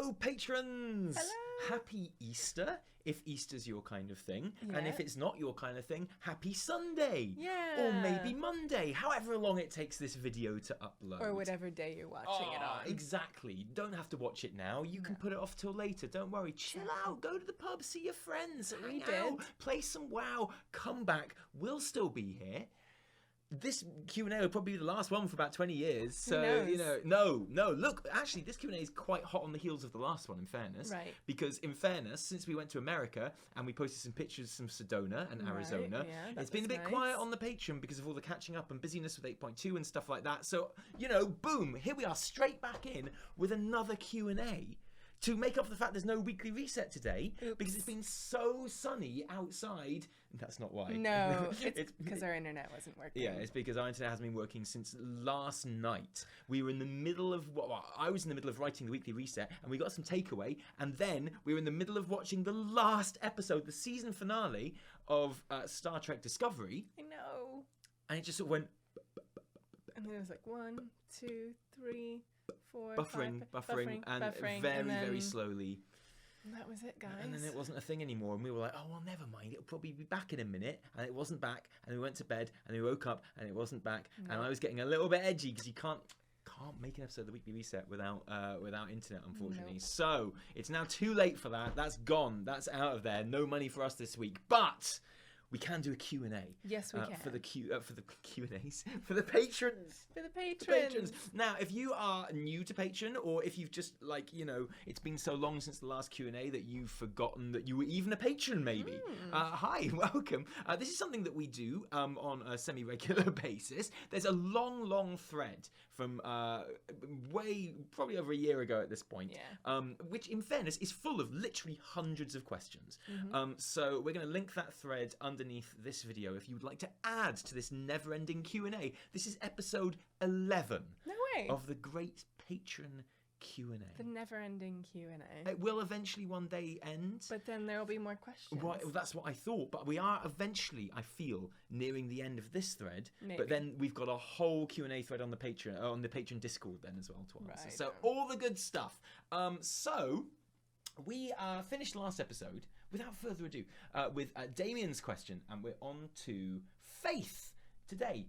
Hello, patrons! Hello. Happy Easter, if Easter's your kind of thing. Yeah. And if it's not your kind of thing, happy Sunday! Yeah. Or maybe Monday, however long it takes this video to upload. Or whatever day you're watching it on. Exactly. You don't have to watch it now. You can put it off till later. Don't worry. Chill out. Go to the pub. See your friends. Hang out. Play some WoW. Come back. We'll still be here. This Q&A will probably be the last one for about 20 years. So, you know, no. Look, actually, this Q&A is quite hot on the heels of the last one, in fairness. Right. Because, in fairness, since we went to America and we posted some pictures from Sedona and Arizona, it's been a bit quiet on the Patreon because of all the catching up and busyness with 8.2 and stuff like that. So, boom, here we are straight back in with another Q&A. To make up for the fact there's no weekly reset today, because it's been so sunny outside. That's not why. No, it's because our internet wasn't working. Yeah, it's because our internet hasn't been working since last night. We were in the middle of, I was in the middle of writing the weekly reset, and we got some takeaway, and then we were in the middle of watching the last episode, the season finale of Star Trek Discovery. I know. And it just sort of went... And then it was like 1, 2, 3... Buffering, and buffering, very, and then, very slowly. And that was it, guys. And then it wasn't a thing anymore, and we were like, oh, well, never mind, it'll probably be back in a minute. And it wasn't back, and we went to bed, and we woke up, and it wasn't back. No. And I was getting a little bit edgy, because you can't make an episode of the weekly reset without internet, unfortunately. Nope. So it's now too late for that. That's gone. That's out of there. No money for us this week. But we can do a Q&A. Yes, we can. For the Q&As. For the patrons. For the patrons. Now, if you are new to Patreon, or if you've just, it's been so long since the last Q&A that you've forgotten that you were even a patron, maybe. Hi, welcome. This is something that we do on a semi-regular basis. There's a long thread from probably over a year ago at this point, which, in fairness, is full of literally hundreds of questions. So we're going to link that thread underneath this video if you would like to add to this never-ending Q&A. This is episode 11 of the Great Patron Q&A. The never-ending Q&A. It will eventually one day end. But then there will be more questions. Right, well, that's what I thought. But we are eventually, I feel, nearing the end of this thread. Maybe. But then we've got a whole Q&A thread on the Patreon Discord then as well to answer. Right. So all the good stuff. So we finished last episode, without further ado, with Damien's question. And we're on to Faith today.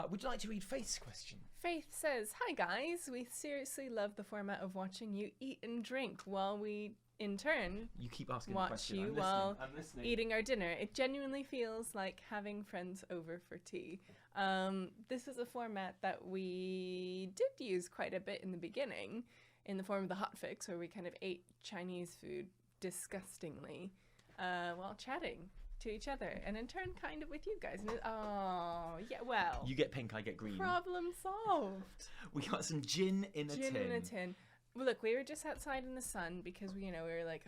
Would you like to read Faith's question? Faith says, "Hi guys, we seriously love the format of watching you eat and drink while we, in turn, you keep asking watch the question. you I'm while listening. eating our dinner. It genuinely feels like having friends over for tea." This is a format that we did use quite a bit in the beginning, in the form of the hot fix, where we kind of ate Chinese food disgustingly while chatting to each other, and in turn kind of with you guys. And you get pink, I get green. Problem solved. We got some gin in a tin. Well, look, we were just outside in the sun because we were like,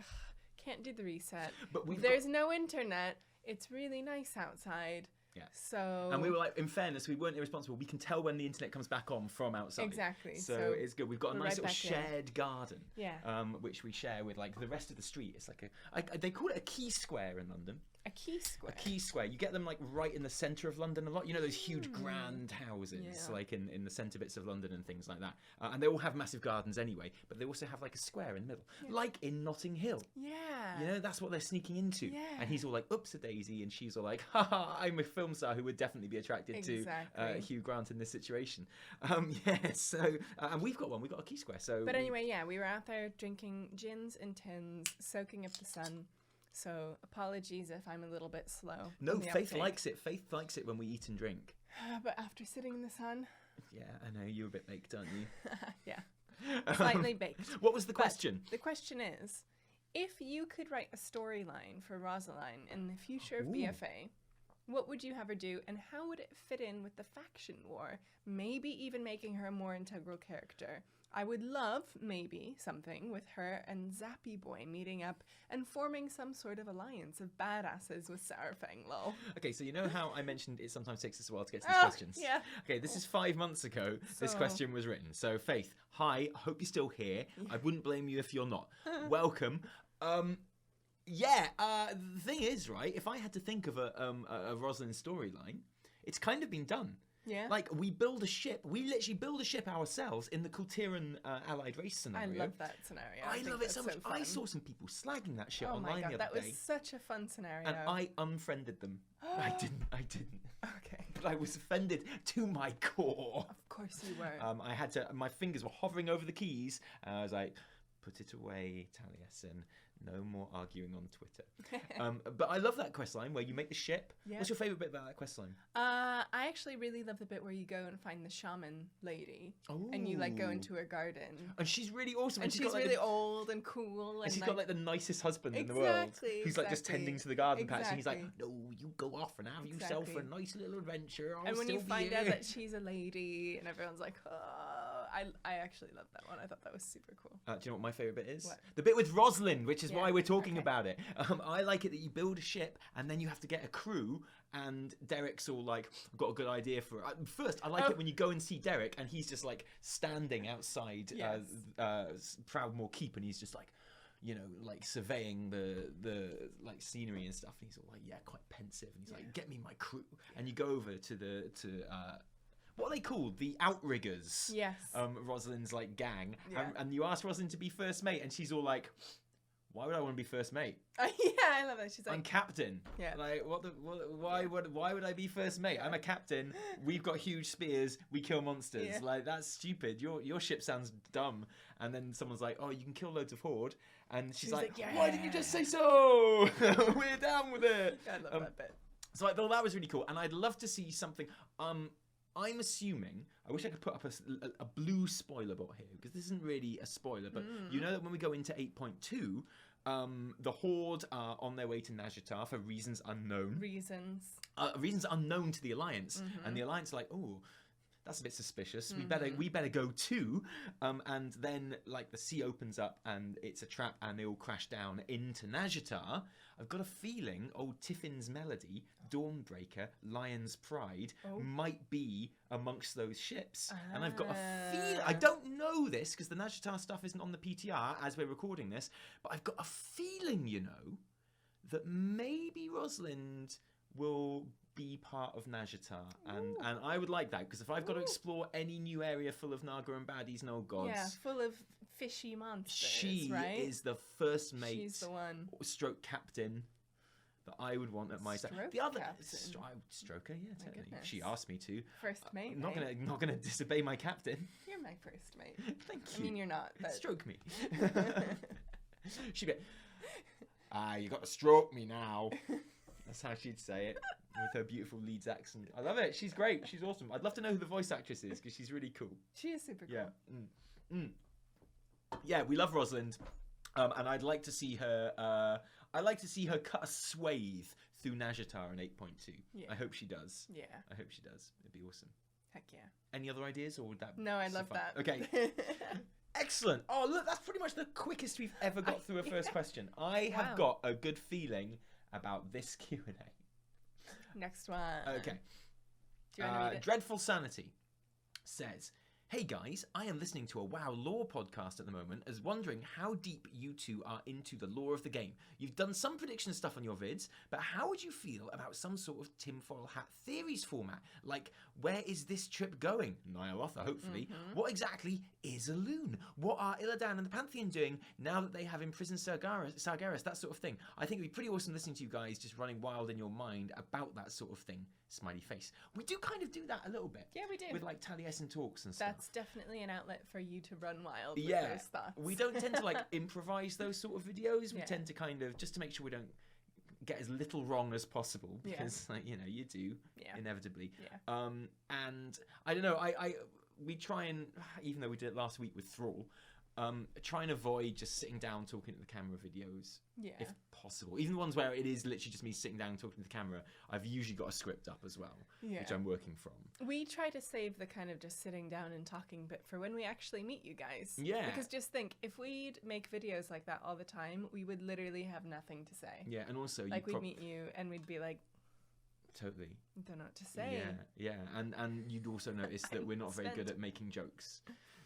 can't do the reset. But there's no internet. It's really nice outside. Yeah. So. And we were like, in fairness, we weren't irresponsible. We can tell when the internet comes back on from outside. Exactly. So it's good. We've got a nice little shared garden. Yeah. Which we share with the rest of the street. It's like they call it a key square in London. A key square. A key square. You get them right in the centre of London a lot. You know those huge grand houses in the centre bits of London and things like that. And they all have massive gardens anyway, but they also have a square in the middle, like in Notting Hill. Yeah. That's what they're sneaking into. Yeah. And he's all like, "Oops, a daisy," and she's all like, "Haha, I'm a film star who would definitely be attracted to Hugh Grant in this situation." So and we've got one. We've got a key square. So. But anyway, we were out there drinking gins and tins, soaking up the sun. So apologies if I'm a little bit slow. No, Faith likes it. Faith likes it when we eat and drink. But after sitting in the sun. Yeah, I know. You're a bit baked, aren't you? Yeah. Slightly baked. What was the question? The question is, if you could write a storyline for Rosaline in the future of BFA, what would you have her do, and how would it fit in with the faction war? Maybe even making her a more integral character. I would love, maybe, something with her and Zappy Boy meeting up and forming some sort of alliance of badasses with Saurfang, lol. Okay, so you know how I mentioned it sometimes takes us a while to get to these questions? Yeah. Okay, this is 5 months ago this question was written. So, Faith, hi, I hope you're still here. I wouldn't blame you if you're not. Welcome. The thing is, right, if I had to think of a Rosalind storyline, it's kind of been done. Yeah. Like, we build a ship. We literally build a ship ourselves in the Kultiran Allied race I scenario. love that scenario. I think love it that's so much. I fun. saw some people slagging that shit Oh online my god, the that other was day. such a fun scenario. And I unfriended them. I didn't. Okay. But I was offended to my core. Of course you were. I had to. My fingers were hovering over the keys, and I was like, "Put it away, Taliesin. No more arguing on Twitter." But I love that quest line where you make the ship. Yeah. What's your favorite bit about that quest line? I actually really love the bit where you go and find the shaman lady, and you like go into her garden. And she's really awesome. And she's got, like, really old and cool. And she's like, got like the nicest husband in the world, who's like just tending to the garden patch, and he's like, "No, you go off and have yourself a nice little adventure. I'll and when still you be find here." out that she's a lady, and everyone's like, "Oh," I actually love that one. I thought that was super cool. Do you know what my favourite bit is? What? The bit with Rosalind, which is why we're talking okay. about it. I like it that you build a ship and then you have to get a crew, and Derek's all like, "I've got a good idea for it." First, I like it when you go and see Derek and he's just like standing outside Proudmoore Keep, and he's just like, you know, like surveying the like scenery and stuff, and he's all like, yeah, quite pensive, and he's like, "Get me my crew." And you go over to what are they called? The Outriggers. Yes. Rosalind's like gang. Yeah. And you ask Rosalind to be first mate, and she's all like, "Why would I want to be first mate? Yeah, I love that. She's like, I'm captain." Yeah. Like, why would I be first mate? I'm a captain. We've got huge spears. We kill monsters. Yeah. Like, that's stupid. Your ship sounds dumb. And then someone's like, "Oh, you can kill loads of horde." And she's like, like, "Why didn't you just say so? We're down with it." I love that bit. So I thought that was really cool, and I'd love to see something. I'm assuming, I wish I could put up a blue spoiler bot here, because this isn't really a spoiler, but you know that when we go into 8.2, the Horde are on their way to Nazjatar for reasons unknown. Reasons Unknown to the Alliance, and the Alliance are like, "Oh, that's a bit suspicious. We better go too." And then like the sea opens up and it's a trap, and they all crash down into Nazjatar. I've got a feeling old Tiffin's Melody, Dawnbreaker, Lion's Pride might be amongst those ships. And I've got a feeling, I don't know this because the Nazjatar stuff isn't on the PTR as we're recording this, but I've got a feeling, you know, that maybe Rosalind will be part of Nazjatar, and I would like that, because if I've got to explore any new area full of Naga and baddies and old gods, yeah, full of fishy monsters. she right? is the first mate, She's the one. stroke captain that I would want at my side. Stroke The other captain. stroker, yeah, technically. goodness. She asked me to. First mate. Not gonna disobey my captain. You're my first mate. Thank you. I mean, you're not. But... Stroke me. She'd be, you got to stroke me now. That's how she'd say it, with her beautiful Leeds accent. I love it. She's great. She's awesome. I'd love to know who the voice actress is, because she's really cool. She is super cool. Yeah. Yeah, we love Rosalind, and I'd like to see her. I'd like to see her cut a swathe through Nazjatar in 8.2. Yeah. I hope she does. Yeah. I hope she does. It'd be awesome. Heck yeah. Any other ideas, or would that? No, I love suffice? that. Okay. Excellent. Oh, look, that's pretty much the quickest we've ever got through a first question. I have got a good feeling about this Q&A. Next one. Okay. Do you want to read it? Dreadful Sanity says, "Hey guys, I am listening to a WoW lore podcast at the moment, as wondering how deep you two are into the lore of the game. You've done some prediction stuff on your vids, but how would you feel about some sort of tinfoil hat theories format? Like, where is this trip going? Nyarotha, hopefully. What exactly is a loon? What are Illidan and the Pantheon doing now that they have imprisoned Sargeras? That sort of thing. I think it'd be pretty awesome listening to you guys just running wild in your mind about that sort of thing." Smiley face. We do kind of do that a little bit. Yeah, we do. With like Taliesin talks and stuff. That's definitely an outlet for you to run wild with Yeah, those thoughts. we don't tend to like improvise those sort of videos. We Yeah. tend to kind of, just to make sure we don't get as little wrong as possible, Yeah. because like, you know, you do Yeah. inevitably. Yeah. And I don't know, we try and, even though we did it last week with Thrall, try and avoid just sitting down talking to the camera videos, Yeah. if possible. Even the ones where it is literally just me sitting down talking to the camera, I've usually got a script up as well, Yeah. which I'm working from. We try to save the kind of just sitting down and talking bit for when we actually meet you guys. Yeah. Because just think, if we'd make videos like that all the time, we would literally have nothing to say. Yeah, and also Like, we'd meet you and we'd be like, totally. I don't know what to say. Yeah, and you'd also notice that we're not very good spent. at making jokes.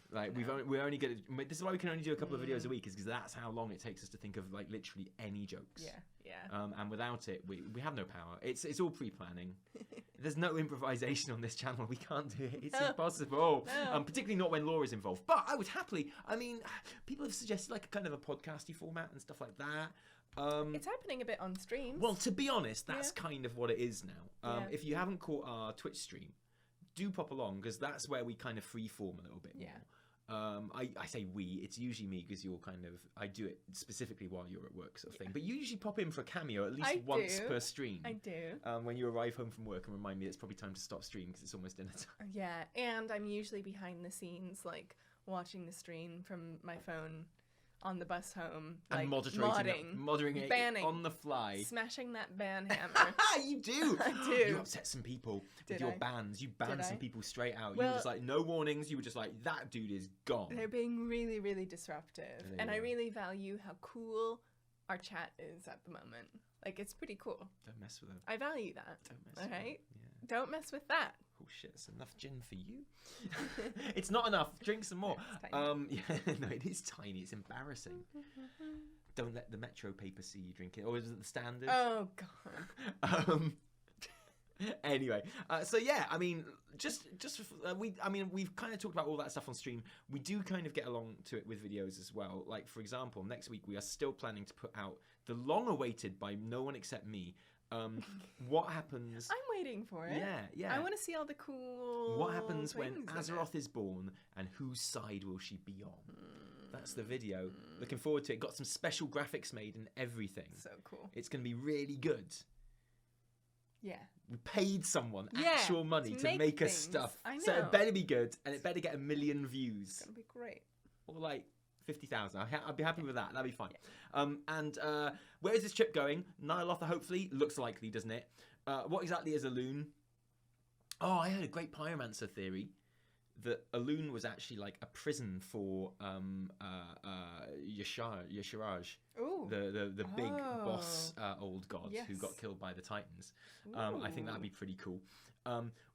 Like, we're only good at, this is why we can only do a couple of videos a week, is because that's how long it takes us to think of like literally any jokes. Yeah, yeah. And without it, we have no power. It's all pre-planning. There's no improvisation on this channel. We can't do it. It's impossible. No. Particularly not when Laura's involved. But I would happily. I mean, people have suggested like a kind of a podcasty format and stuff like that. It's happening a bit on streams. Well, to be honest, that's kind of what it is now. Yeah. If you haven't caught our Twitch stream, do pop along because that's where we kind of freeform a little bit more. I say we, it's usually me because you're kind of, I do it specifically while you're at work sort of thing. But you usually pop in for a cameo at least once per stream. I do. When you arrive home from work and remind me it's probably time to stop stream because it's almost dinner time. Yeah, and I'm usually behind the scenes, like watching the stream from my phone on the bus home, like And moderating it banning, on the fly. smashing that ban hammer. You do. I do. You upset some people with your bans. You banned some people straight out. You Well, were just like, no warnings. You were just like, that dude is gone. They're being really, really disruptive, and I really value how cool our chat is at the moment. Like, it's pretty cool. Don't mess with them. I value that. Don't mess with Alright? them. Yeah. Don't mess with that. Oh shit, it's enough gin for you. It's not enough. Drink some more. It's tiny. Yeah, no, it is tiny. It's embarrassing. Don't let the Metro paper see you drink it. Or is it the Standard? Oh god. Anyway, so yeah, I mean, we've kind of talked about all that stuff on stream. We do kind of get along to it with videos as well. Like, for example, next week we are still planning to put out the long-awaited by no one except me. What happens? I'm waiting for it. Yeah. I want to see all the cool. What happens when things in Azeroth is born, and whose side will she be on? That's the video. Looking forward to it. Got some special graphics made and everything. So cool. It's going to be really good. Yeah. We paid someone Yeah, actual money to to make make us things. stuff. I So know. it better be good, and it better get 1 million views. It's gonna be great. Or like 50,000. I'd be happy with that. That'd be fine. Where is this trip going? Nyalotha, hopefully. Looks likely, doesn't it? What exactly is a loon? Oh, I heard a great pyromancer theory that a loon was actually like a prison for Yasharaj, Ooh. the big boss old god who got Yes. killed by the Titans. I think that'd be pretty cool.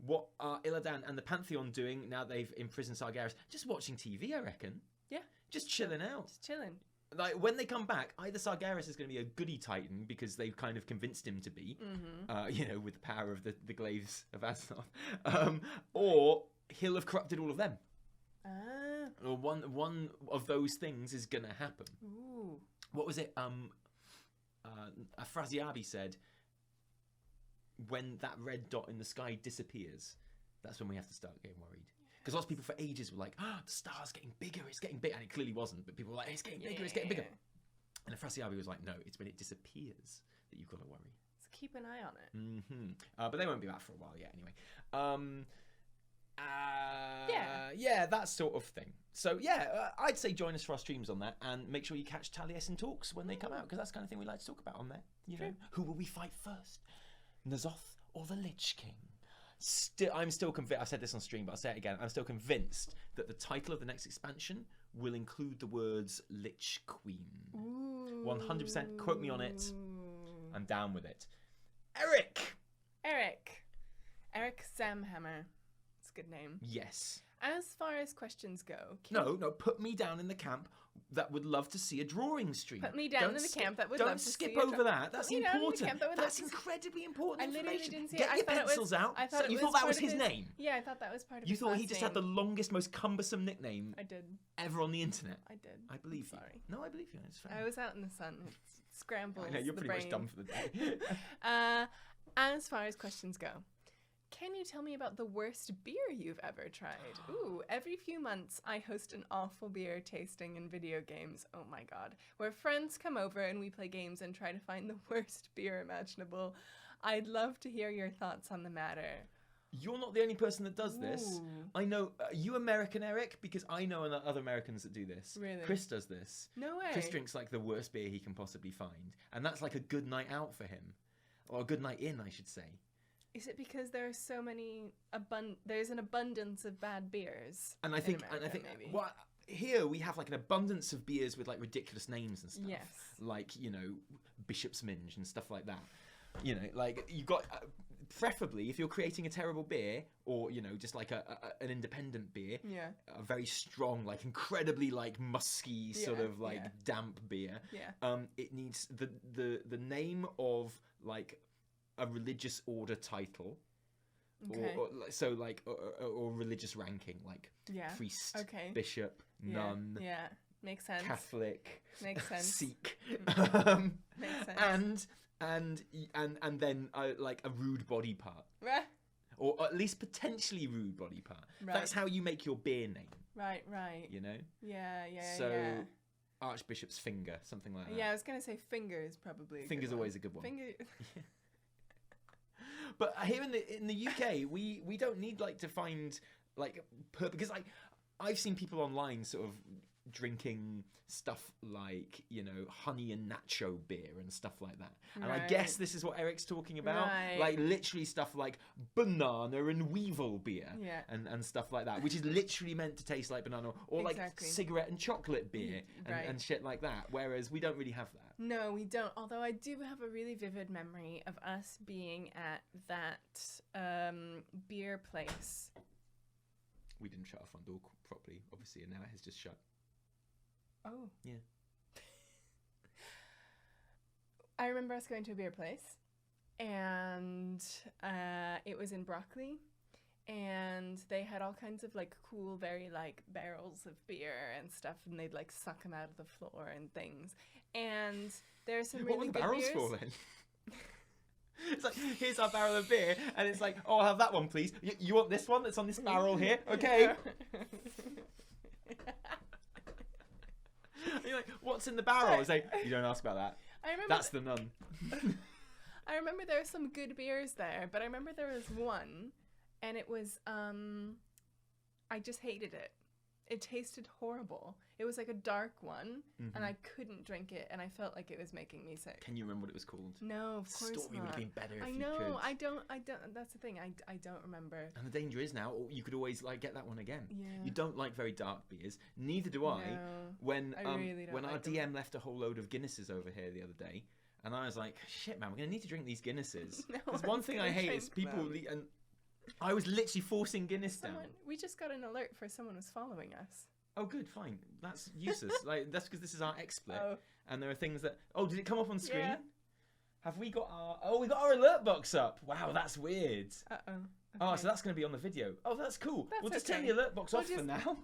What are Illidan and the Pantheon doing now they've imprisoned Sargeras? Just watching TV, I reckon. Yeah. Just chilling out. Just chilling. Like, when they come back, either Sargeras is going to be a goody Titan because they've kind of convinced him to be, with the power of the glaives of Azeroth, or he'll have corrupted all of them. Ah. Or one of those things is going to happen. Ooh. What was it? Afrasiabi said, when that red dot in the sky disappears, that's when we have to start getting worried. Because lots of people for ages were like, the star's getting bigger, it's getting bigger. And it clearly wasn't, but people were like, it's getting bigger, it's getting bigger. And Afrasiabi was like, no, it's when it disappears that you've got to worry. Let's keep an eye on it. But they won't be back for a while yet anyway. Yeah, that sort of thing. So yeah, I'd say join us for our streams on that, and make sure you catch Taliesin Talks when they come out, because that's the kind of thing we like to talk about on there. You know, who will we fight first, N'Zoth or the Lich King? I'm still convinced. I said this on stream, but I'll say it again. I'm still convinced that the title of the next expansion will include the words Lich Queen. Ooh. 100%. Quote me on it. I'm down with it. Eric Samhammer. It's a good name. Yes. As far as questions go, No, put me down in the camp that would love to see a drawing stream. Put me down in the camp that would love to see skip a over that. That's Put me down in the important. camp that would love That's to see- incredibly important I literally information. didn't see Get it. I your thought it was- pencils out. I thought it you was thought that part was of his name. Yeah, I thought that was part of You his thought he last just had name. the longest, most cumbersome nickname I did. ever on the internet. I did. I believe you. Sorry. No, I believe you. It's fair. I was out in the sun. It scrambles I know you're the pretty brain. much done for the day. As far as questions go, can you tell me about the worst beer you've ever tried? Ooh, every few months I host an awful beer tasting in video games. Oh my god. Where friends come over and we play games and try to find the worst beer imaginable. I'd love to hear your thoughts on the matter. You're not the only person that does this. Ooh. I know. Are you American, Eric? Because I know other Americans that do this. Really? Chris does this. No way. Chris drinks like the worst beer he can possibly find. And that's like a good night out for him. Or a good night in, I should say. Is it because there are so many there's an abundance of bad beers? And I in think, America, maybe? well, here we have like an abundance of beers with like ridiculous names and stuff. Yes. Like, Bishop's Minge and stuff like that. You know, like you've got. Preferably, if you're creating a terrible beer, or you know, just like an independent beer, Yeah. a very strong, like incredibly like musky sort Yeah, of like yeah. damp beer. Yeah. It needs the name of like a religious order title, Okay. or religious ranking, like Yeah. priest, Okay. bishop, Yeah. nun, Yeah. Makes sense. Catholic, Makes sense. Sikh, Makes sense. and then like a rude body part. Right. Or at least potentially rude body part. Right. That's how you make your beer name, Right. Right. you know? Yeah. Yeah. So, yeah. Archbishop's finger, something like that. Yeah, I was gonna say fingers probably. Finger's always a good one. Finger. But here in the UK, we don't need like to find like because I've seen people online sort of drinking stuff like, you know, honey and nacho beer and stuff like that. And I guess Right. this is what Eric's talking about. Right. Like literally stuff like banana and weevil beer Yeah. and stuff like that, which is literally meant to taste like banana, or like Exactly. cigarette and chocolate beer Right. and shit like that. Whereas we don't really have that. No, we don't. Although I do have a really vivid memory of us being at that beer place. We didn't shut our front door properly, obviously, and now it has just shut. Oh. Yeah. I remember us going to a beer place, and it was in Broccoli, and they had all kinds of like cool, very like barrels of beer and stuff, and they'd like suck them out of the floor and things. And there's some What really were the good barrels beers. for then? It's like, here's our barrel of beer, and it's like, oh, I'll have that one, please. You want this one that's on this barrel here? Okay. And you're like, what's in the barrel? It's like, you don't ask about that. I remember. That's the nun. I remember there were some good beers there, but I remember there was one, and it was I just hated it. It tasted horrible. It was like a dark one, and I couldn't drink it, and I felt like it was making me sick. Can you remember what it was called? No, of course Story would not. have been better if I you know. could. I don't. That's the thing. I don't remember. And the danger is now, you could always like get that one again. Yeah. You don't like very dark beers. Neither do I. No, When I really don't when our like them. DM left a whole load of Guinnesses over here the other day, and I was like, shit, man, we're gonna need to drink these Guinnesses. No There's one one's thing gonna I hate drink is people them. and I was literally forcing Guinness down. We just got an alert for someone was following us. Oh, good, fine. That's useless. Like that's because this is our XSplit, Oh. and there are things that. Oh, did it come up on screen? Yeah. Have we got our? Oh, we got our alert box up. Wow, that's weird. Uh-oh. Oh, Okay. so that's going to be on the video. Oh, that's cool. That's We'll just turn okay. the alert box We'll off for just- now.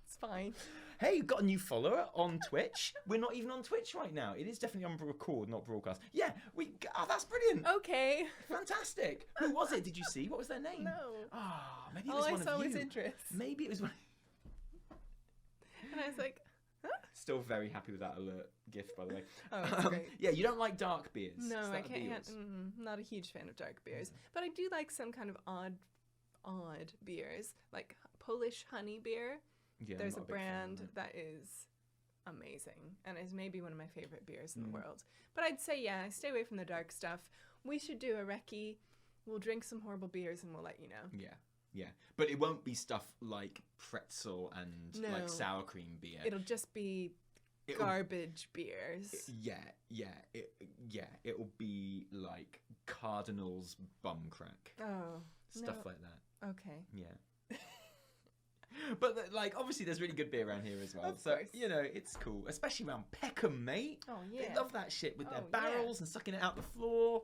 It's fine. Hey, you've got a new follower on Twitch. We're not even on Twitch right now. It is definitely on record, not broadcast. Yeah, oh, that's brilliant. Okay. Fantastic. Who was it? Did you see? What was their name? No. Ah, maybe it All was I one saw of you. was interest. Maybe it was one. And I was like, Still very happy with that alert gift, by the way. oh, that's great. Yeah, you don't like dark beers. No, Is I that the can't. deals? Not a huge fan of dark beers, but I do like some kind of odd beers, like Polish honey beer. Yeah, I'm There's not a big fan of brand that. that is amazing and is maybe one of my favorite beers in Mm. the world. But I'd say, yeah, stay away from the dark stuff. We should do a recce. We'll drink some horrible beers and we'll let you know. Yeah, yeah. But it won't be stuff like pretzel and No. like sour cream beer. It'll just be It'll- garbage beers. It'll be like Cardinals bum crack. Oh, Stuff no. like that. Okay. Yeah. But like obviously there's really good beer around here as well. Of So course. you know, it's cool. Especially around Peckham, mate. Oh, yeah. They love that shit with their Oh, yeah. barrels and sucking it out the floor.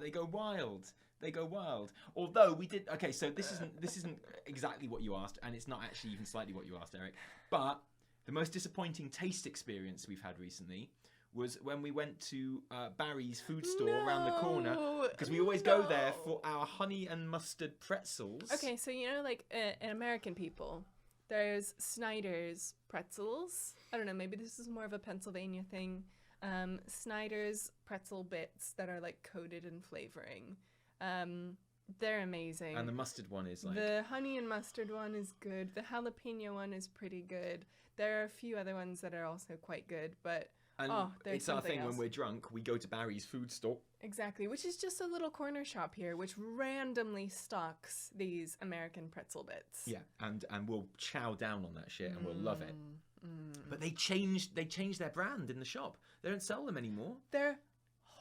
They go wild. They go wild. Although we did okay, so this isn't exactly what you asked, and it's not actually even slightly what you asked, Eric. But the most disappointing taste experience we've had recently was when we went to Barry's food store around the corner, because we always go there for our honey and mustard pretzels. Okay, so you know, like in American people, there's Snyder's pretzels. I don't know, maybe this is more of a Pennsylvania thing. Snyder's pretzel bits that are like coated in flavoring. They're amazing. And the mustard one is like The honey and mustard one is good. The jalapeno one is pretty good. There are a few other ones that are also quite good, but and there's it's our something thing else. when we're drunk, we go to Barry's food store. exactly, which is just a little corner shop here, which randomly stocks these American pretzel bits. Yeah, and we'll chow down on that shit and we'll love it. Mm. But they changed their brand in the shop. They don't sell them anymore. They're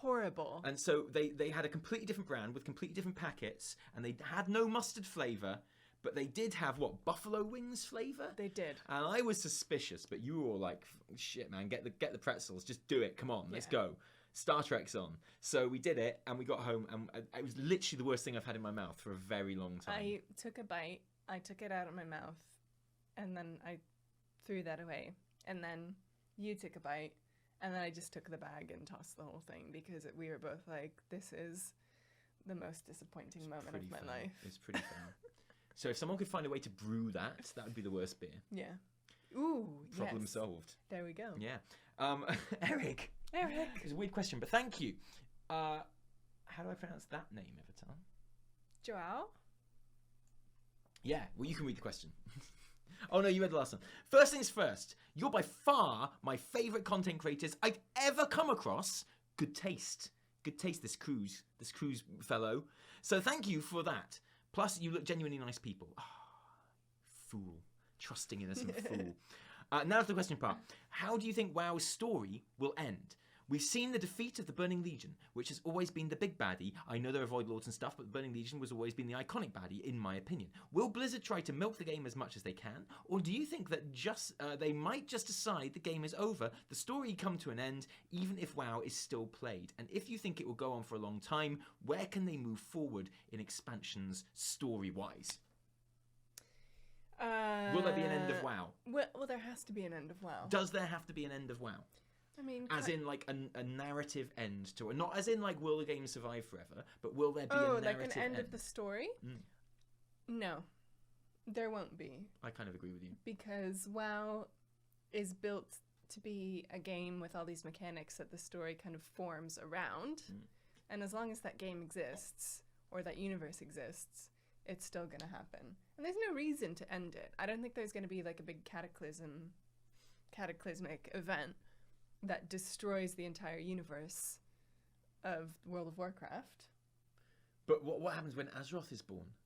horrible. And so they had a completely different brand with completely different packets, and they had no mustard flavour, but they did have, what, buffalo wings flavour? They did. And I was suspicious, but you were all like, shit, man, get the pretzels, just do it, come on, let's go. Star Trek's on. So we did it, and we got home, and it was literally the worst thing I've had in my mouth for a very long time. I took a bite, I took it out of my mouth, and then I threw that away. And then you took a bite, and then I just took the bag and tossed the whole thing, because we were both like, this is the most disappointing moment of my life. It's pretty fair. So if someone could find a way to brew that would be the worst beer. Yeah. Ooh, Problem yes. solved. There we go. Yeah. Eric. Eric. It's a weird question, but thank you. How do I pronounce that name, Everton? Joao? Yeah, well, you can read the question. Oh, no, you read the last one. First things first, you're by far my favourite content creators I've ever come across. Good taste. Good taste, this cruise fellow. So thank you for that. Plus, you look genuinely nice people. Oh, fool. Trusting innocent fool. Now to the question part. How do you think WoW's story will end? We've seen the defeat of the Burning Legion, which has always been the big baddie. I know there are Void Lords and stuff, but the Burning Legion has always been the iconic baddie, in my opinion. Will Blizzard try to milk the game as much as they can? Or do you think that they might just decide the game is over, the story come to an end, even if WoW is still played? And if you think it will go on for a long time, where can they move forward in expansions story-wise? Will there be an end of WoW? Well, there has to be an end of WoW. Does there have to be an end of WoW? I mean, as in like a narrative end to it, not as in like will the game survive forever, but will there be a narrative like an end of the story? No, there won't be. I kind of agree with you, because WoW is built to be a game with all these mechanics that the story kind of forms around, and as long as that game exists or that universe exists, it's still going to happen, and there's no reason to end it. I don't think there's going to be like a big cataclysmic event that destroys the entire universe of World of Warcraft. But what happens when Azeroth is born?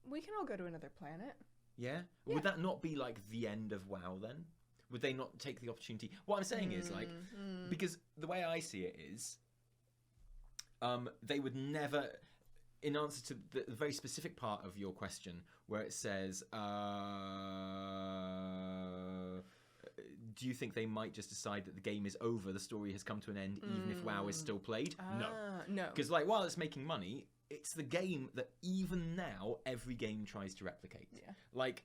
We can all go to another planet. Yeah? Would that not be like the end of WoW then? Would they not take the opportunity? What I'm saying is like, because the way I see it is, they would never, in answer to the very specific part of your question where it says, do you think they might just decide that the game is over, the story has come to an end, even if WoW is still played? No. Because like, while it's making money, it's the game that even now every game tries to replicate. Yeah. Like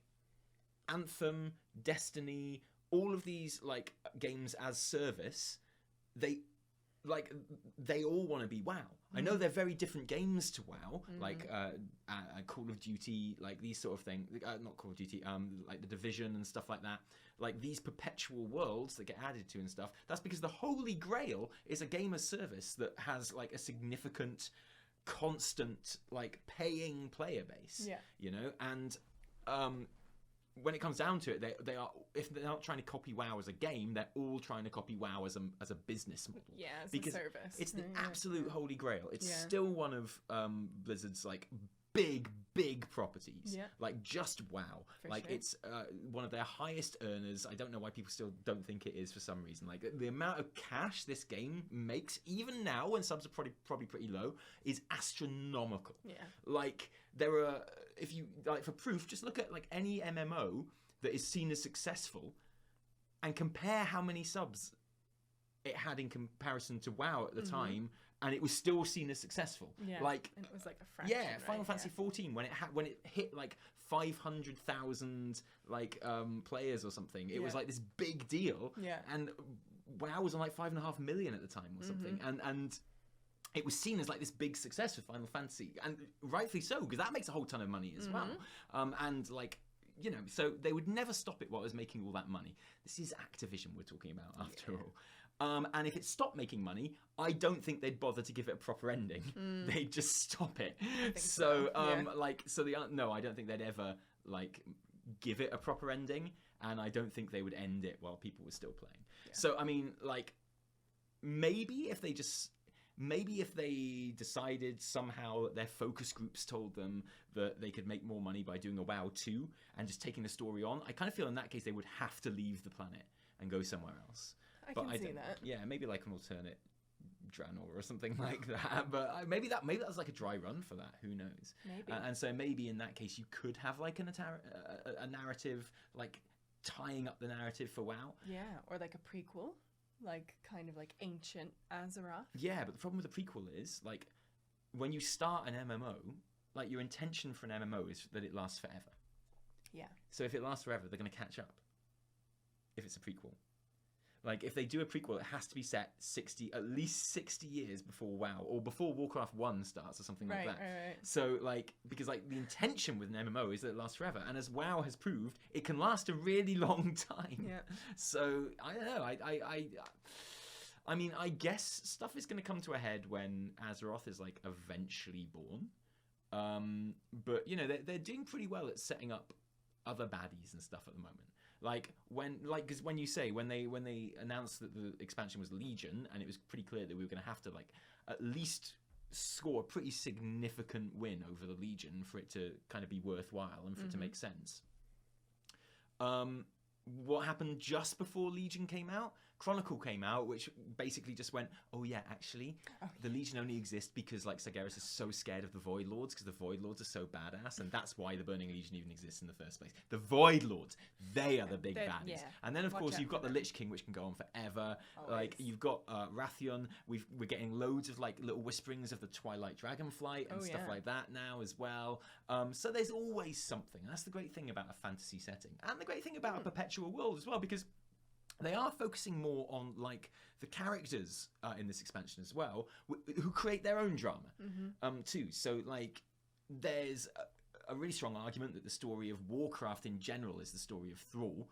Anthem, Destiny, all of these like games as service, they all want to be WoW. I know they're very different games to WoW, like Call of Duty, like these sort of things. Not Call of Duty, like The Division and stuff like that. Like these perpetual worlds that get added to and stuff. That's because the Holy Grail is a game as service that has like a significant, constant, like paying player base. Yeah. You know, and when it comes down to it, they are, if they're not trying to copy WoW as a game, they're all trying to copy WoW as a business model. Yeah, as because a service. It's the absolute holy grail. It's still one of Blizzard's like big properties. Yeah. Like just WoW. For like sure. it's one of their highest earners. I don't know why people still don't think it is for some reason. Like the amount of cash this game makes, even now when subs are probably pretty low, is astronomical. Yeah. Like there are, if you like for proof, just look at like any MMO that is seen as successful and compare how many subs it had in comparison to WoW at the time, and it was still seen as successful. Yeah. Like, and it was like a fraction. yeah, Final Fantasy 14 when it hit like 500,000 like players or something, it was like this big deal. Yeah. And WoW was on like 5.5 million at the time or something, and it was seen as like this big success for Final Fantasy, and rightfully so, because that makes a whole ton of money as well. And like, you know, so they would never stop it while it was making all that money. This is Activision we're talking about after all. And if it stopped making money, I don't think they'd bother to give it a proper ending. They'd just stop it. So, no, I don't think they'd ever like give it a proper ending, and I don't think they would end it while people were still playing. Yeah. So, I mean, like, maybe if they decided somehow that their focus groups told them that they could make more money by doing a WoW 2 and just taking the story on, I kind of feel in that case they would have to leave the planet and go somewhere else. I can see that. Yeah, maybe like an alternate Draenor or something like that. But maybe that was like a dry run for that. Who knows? Maybe. And so maybe in that case you could have like a narrative, like tying up the narrative for WoW. Yeah, or like a prequel, like kind of like ancient Azeroth. Yeah, but the problem with the prequel is like when you start an MMO, like your intention for an MMO is that it lasts forever. Yeah. So if it lasts forever, they're going to catch up. If it's a prequel. Like, if they do a prequel, it has to be set at least 60 years before WoW, or before Warcraft 1 starts, or something like that. Right. So, like, because, like, the intention with an MMO is that it lasts forever, and as WoW has proved, it can last a really long time. Yeah. So, I don't know, I mean, I guess stuff is going to come to a head when Azeroth is, like, eventually born. But, you know, they're doing pretty well at setting up other baddies and stuff at the moment. Because when they announced that the expansion was Legion, and it was pretty clear that we were going to have to like at least score a pretty significant win over the Legion for it to kind of be worthwhile and for it to make sense. What happened just before Legion came out? Chronicle came out, which basically just went, oh yeah, actually, the Legion only exists because like Sargeras is so scared of the Void Lords, because the Void Lords are so badass, and that's why the Burning Legion even exists in the first place. The Void Lords, they are the big baddies. Yeah. And then of Watch course out you've got for the them. Lich King, which can go on forever. Always. Like you've got Wrathion. We're getting loads of like little whisperings of the Twilight Dragonflight and stuff like that now as well. So there's always something. And that's the great thing about a fantasy setting, and the great thing about a perpetual world as well, because they are focusing more on like the characters in this expansion as well, who create their own drama too. So like there's a really strong argument that the story of Warcraft in general is the story of Thrall,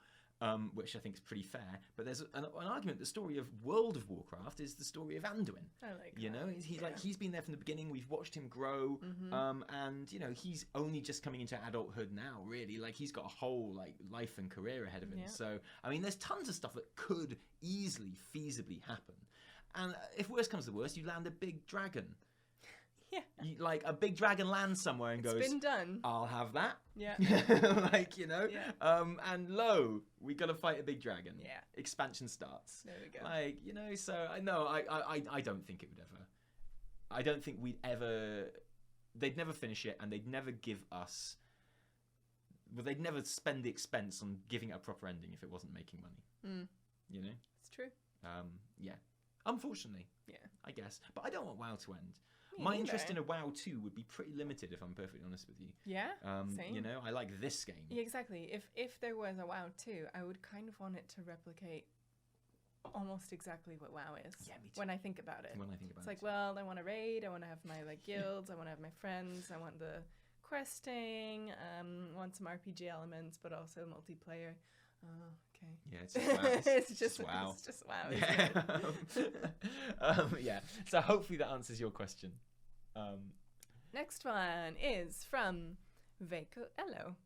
which I think is pretty fair. But there's an argument the story of World of Warcraft is the story of Anduin. I like You know, he's been there from the beginning. We've watched him grow, and you know he's only just coming into adulthood now. Really, like he's got a whole like life and career ahead of him. Yeah. So I mean, there's tons of stuff that could easily, feasibly happen. And if worst comes to worst, you land a big dragon. Yeah. Like a big dragon lands somewhere and goes, It's been done. I'll have that. Yeah. Like, you know. Yeah. And lo, we gotta fight a big dragon. Yeah. Expansion starts. There we go. Like, you know, so I know I don't think it would ever. I don't think we'd ever. They'd never finish it, and they'd never give us. Well, they'd never spend the expense on giving it a proper ending if it wasn't making money. You know. It's true. Yeah. Unfortunately. Yeah. I guess, but I don't want WoW to end. Me My neither. interest in a WoW 2 would be pretty limited, if I'm perfectly honest with you. Yeah. Same. You know, I like this game. Yeah, exactly. If there was a WoW 2, I would kind of want it to replicate almost exactly what WoW is. Yeah, me too. When I think about it. When I think about It's it. like, well, I want to raid, I want to have my like guilds, I want to have my friends, I want the questing, want some RPG elements, but also multiplayer. Oh, okay. Yeah, it's just WoW. It's just WoW. It's just WoW. Isn't it? Yeah. So hopefully that answers your question. Next one is from Veiko Elo.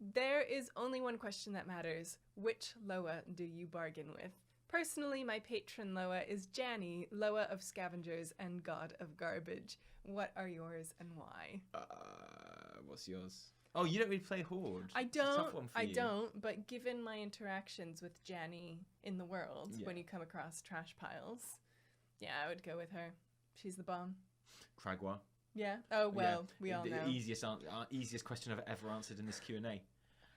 There is only one question that matters. Which Loa do you bargain with? Personally, my patron Loa is Janny, Loa of Scavengers and God of Garbage. What are yours and why? What's yours? Oh, you don't really play Horde. I It's a tough don't. one for I you. don't. But given my interactions with Janny in the world, Yeah. when you come across trash piles, yeah, I would go with her. She's the bomb. Cragwa. Yeah. Oh well, Yeah. we all the know. easiest question I've ever answered in this Q&A.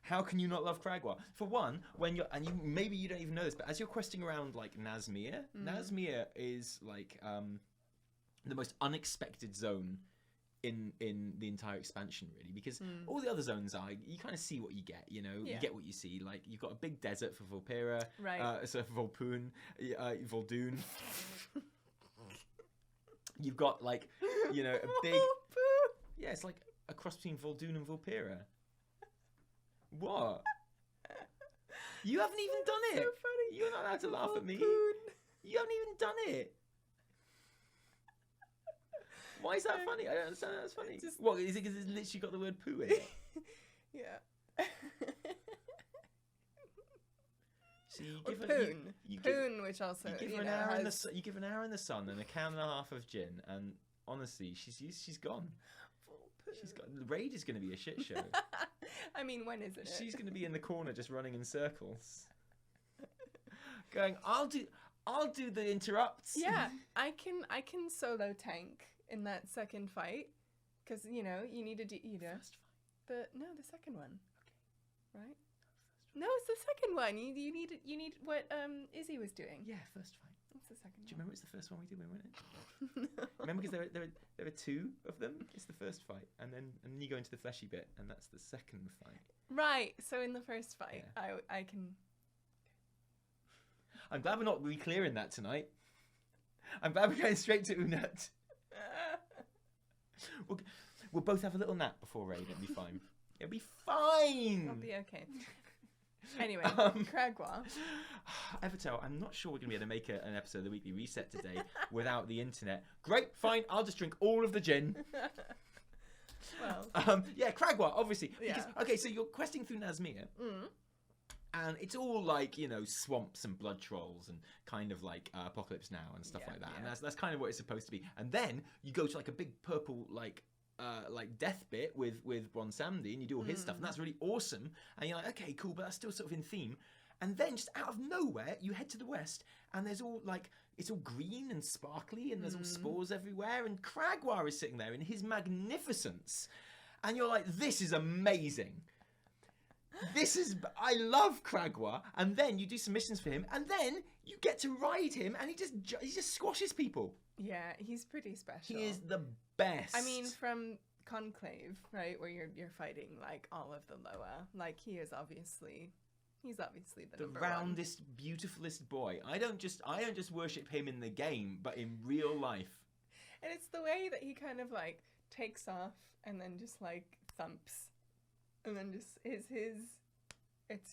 How can you not love Cragwa? For one, when you're maybe you don't even know this, but as you're questing around like Nazmir, Nazmir is like the most unexpected zone in the entire expansion, really, because all the other zones are you kind of see what you get, you know, you Yeah. get what you see. Like you've got a big desert for Volpera, Right. so for Volpoon, Voldoon. You've got like, you know, a big yeah, it's like a cross between Voldoon and Volpera. What? You haven't even done it. So funny. You're not allowed to laugh at me. Volpoon. You haven't even done it. Why is that funny? I don't understand how that's funny. Just- What, is it because it's literally got the word poo in it? Yeah. So you Or give her, Poon. you give, Poon, which also you give her an hour in the sun, you give her an hour in the sun and a can and a half of gin, and honestly, she's gone. She's got the raid is going to be a shit show. I mean, when isn't it? She's going to be in the corner just running in circles, going, "I'll I'll do the interrupts. Yeah, I can solo tank in that second fight, because you know you need to do First fight. the second one, right? No, it's the second one. You need what Izzy was doing. Yeah, first fight. It's the second Do you one. remember it's the first one we did when we went in? Remember, because there are two of them. It's the first fight, and then you go into the fleshy bit, and that's the second fight. Right. So in the first fight, Yeah. I can. I'm glad we're not re-clearing that tonight. I'm glad we're going straight to Unut. We'll both have a little nap before raid. It'll be fine. It'll be fine. I'll be okay. Anyway, Um, Cragwa. Evertel, I'm not sure we're going to be able to make an episode of the Weekly Reset today without the internet. Great, fine. I'll just drink all of the gin. Well. Yeah, Cragwa, obviously. Because, Yeah. okay, so you're questing through Nazmir. And it's all like, you know, swamps and blood trolls and kind of like Apocalypse Now and stuff Yeah, like that. yeah. And that's kind of what it's supposed to be. And then you go to like a big purple like death bit with Ron Samdi, and you do all his stuff, and that's really awesome. And you're like, okay, cool, but that's still sort of in theme. And then just out of nowhere, you head to the west, and there's all like it's all green and sparkly, and there's all spores everywhere. And Cragwa is sitting there in his magnificence, and you're like, this is amazing. I love Cragwa. And then you do some missions for him, and then you get to ride him, and he just squashes people. Yeah, he's pretty special. He is the best. I mean, from Conclave, right, where you're fighting like all of the Loa, like he's obviously the the number roundest, beautifulest boy. I don't just worship him in the game, but in real life. one. And it's the way that he kind of like takes off and then just like thumps, and then just it's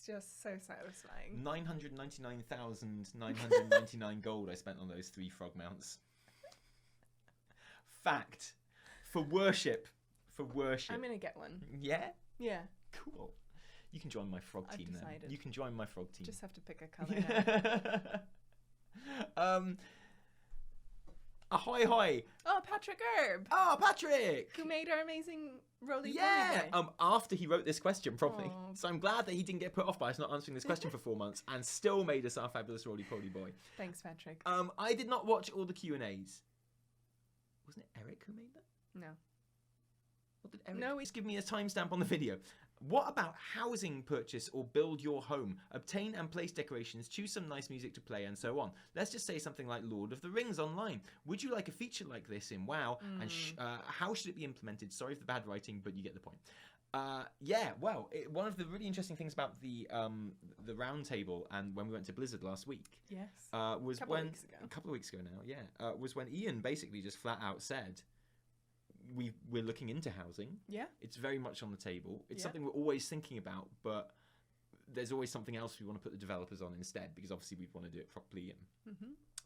just so satisfying. 999,999 gold I spent on those 3 frog mounts. Fact. For worship. I'm gonna get one. Yeah? Yeah, Cool. You can join my frog I've team decided. then. You can join my frog team. just have to pick a color now. Ahoy hoy. Oh, Patrick Erb, Oh, Patrick! who made our amazing roly Yeah, poly boy. after he wrote this question properly. Aw. So I'm glad that he didn't get put off by us not answering this question for 4 months and still made us our fabulous roly-poly boy. Thanks, Patrick. I did not watch all the Q&As. Wasn't it Eric who made that? No. What did Eric? No, Just give me a timestamp on the video. What about housing purchase or build your home? Obtain and place decorations, choose some nice music to play, and so on. Let's just say something like Lord of the Rings Online. Would you like a feature like this in WoW? And how should it be implemented? Sorry for the bad writing, but you get the point. Yeah, well, one of the really interesting things about the round table and when we went to Blizzard last week Yes. was Couple of when weeks ago. a couple of weeks ago now, yeah, was when Ian basically just flat out said, we're looking into housing. Yeah. It's very much on the table. It's Yeah. something we're always thinking about, but there's always something else we want to put the developers on instead, because obviously we'd want to do it properly and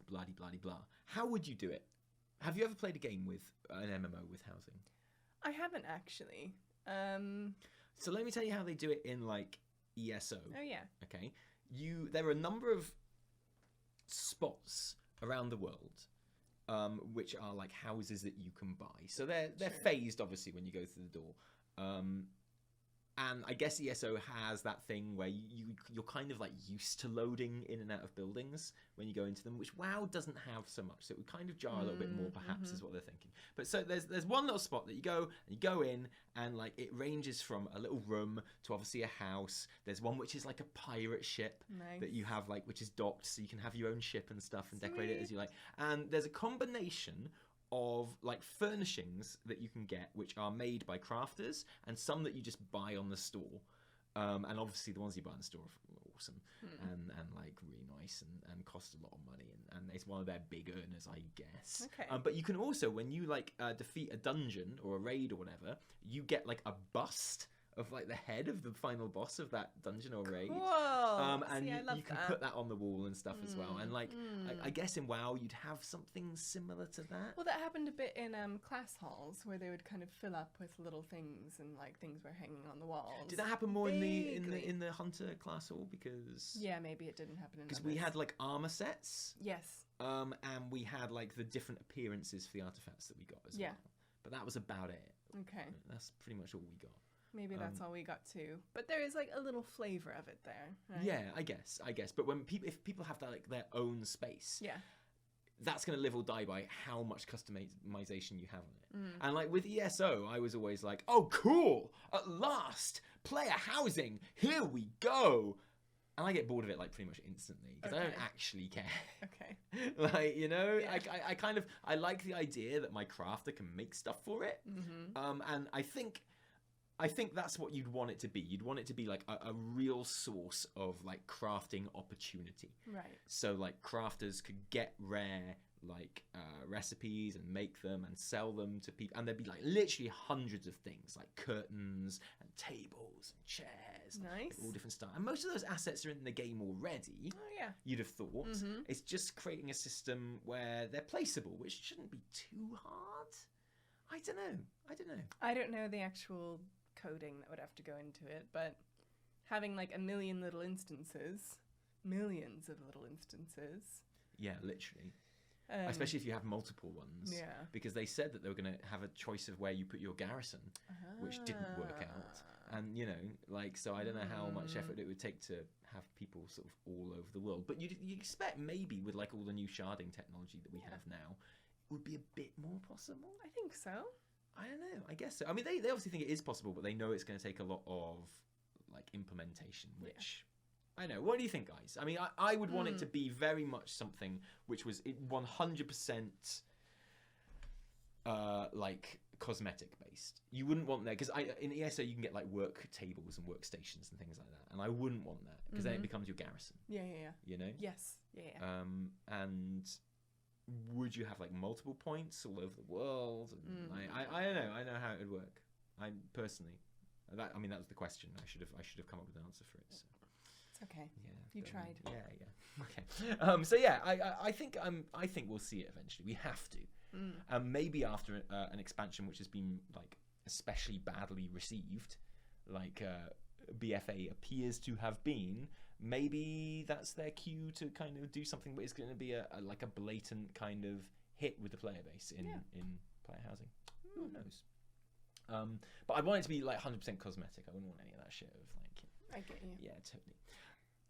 bloody bloody blah. How would you do it? Have you ever played a game with an MMO with housing? I haven't actually. So let me tell you how they do it in like ESO. Oh yeah. Okay, there are a number of spots around the world, which are like houses that you can buy. So they're Sure. phased obviously when you go through the door. And I guess ESO has that thing where you're kind of like used to loading in and out of buildings when you go into them, which WoW doesn't have so much. So it would kind of jar a little bit more, perhaps, is what they're thinking. But so there's one little spot that you go in, and like it ranges from a little room to obviously a house. There's one which is like a pirate ship Nice. that you have like which is docked, so you can have your own ship and stuff and decorate it as you like. And there's a combination of like furnishings that you can get which are made by crafters and some that you just buy on the store, and obviously the ones you buy in the store are awesome and like really nice and cost a lot of money, and it's one of their big earners, I guess. Okay. But you can also, when you like defeat a dungeon or a raid or whatever, you get like a bust of like the head of the final boss of that dungeon or raid. Cool. And See, I love you can that. put that on the wall and stuff as well. And like, I guess in WoW you'd have something similar to that. Well, that happened a bit in class halls where they would kind of fill up with little things and like things were hanging on the walls. Did that happen more in Vaguely. the hunter class hall? Because Yeah, maybe it didn't happen in because we others. had like armor sets, Yes. and we had like the different appearances for the artifacts that we got as Yeah. well. But that was about it. Okay. That's pretty much all we got. Maybe that's all we got to. But there is like a little flavor of it there. Right? Yeah, I guess. But if people have that, like their own space, Yeah. that's going to live or die by how much customization you have on it. And like with ESO, I was always like, oh, cool, at last, player housing, here we go. And I get bored of it like pretty much instantly because I don't actually care. Okay. Like, you know, Yeah. I like the idea that my crafter can make stuff for it. And I think that's what you'd want it to be. You'd want it to be like a real source of like crafting opportunity. Right. So like crafters could get rare like recipes and make them and sell them to people, and there'd be like literally hundreds of things like curtains and tables and chairs, Nice. all different stuff. And most of those assets are in the game already. Oh, yeah. You'd have thought. It's just creating a system where they're placeable, which shouldn't be too hard. I don't know. I don't know the actual coding that would have to go into it, but having like a million little instances, millions of little instances. Yeah, literally. Especially if you have multiple ones. Yeah. Because they said that they were going to have a choice of where you put your garrison, which didn't work out. And, you know, like, so I don't know how much effort it would take to have people sort of all over the world. But you'd expect maybe with like all the new sharding technology that we have now, it would be a bit more possible. I think so. I don't know. I guess so. I mean, they obviously think it is possible, but they know it's going to take a lot of like implementation, which I know. What do you think, guys? I mean, I would want it to be very much something which was 100% like cosmetic based. You wouldn't want that because in ESO you can get like work tables and workstations and things like that, and I wouldn't want that because then it becomes your garrison. Yeah. You know. Yes. Yeah. And would you have like multiple points all over the world? And I don't know. I know how it would work. I personally, that was the question. I should have come up with an answer for it. So. It's okay. Yeah, You tried. Yeah. Okay. So yeah, I think we'll see it eventually. We have to. Maybe after an expansion which has been like especially badly received, like BFA appears to have been. Maybe that's their cue to kind of do something, but it's going to be a blatant kind of hit with the player base in player housing. Who knows? But I want it to be like 100% cosmetic. I wouldn't want any of that shit of like. I get you. Yeah, totally.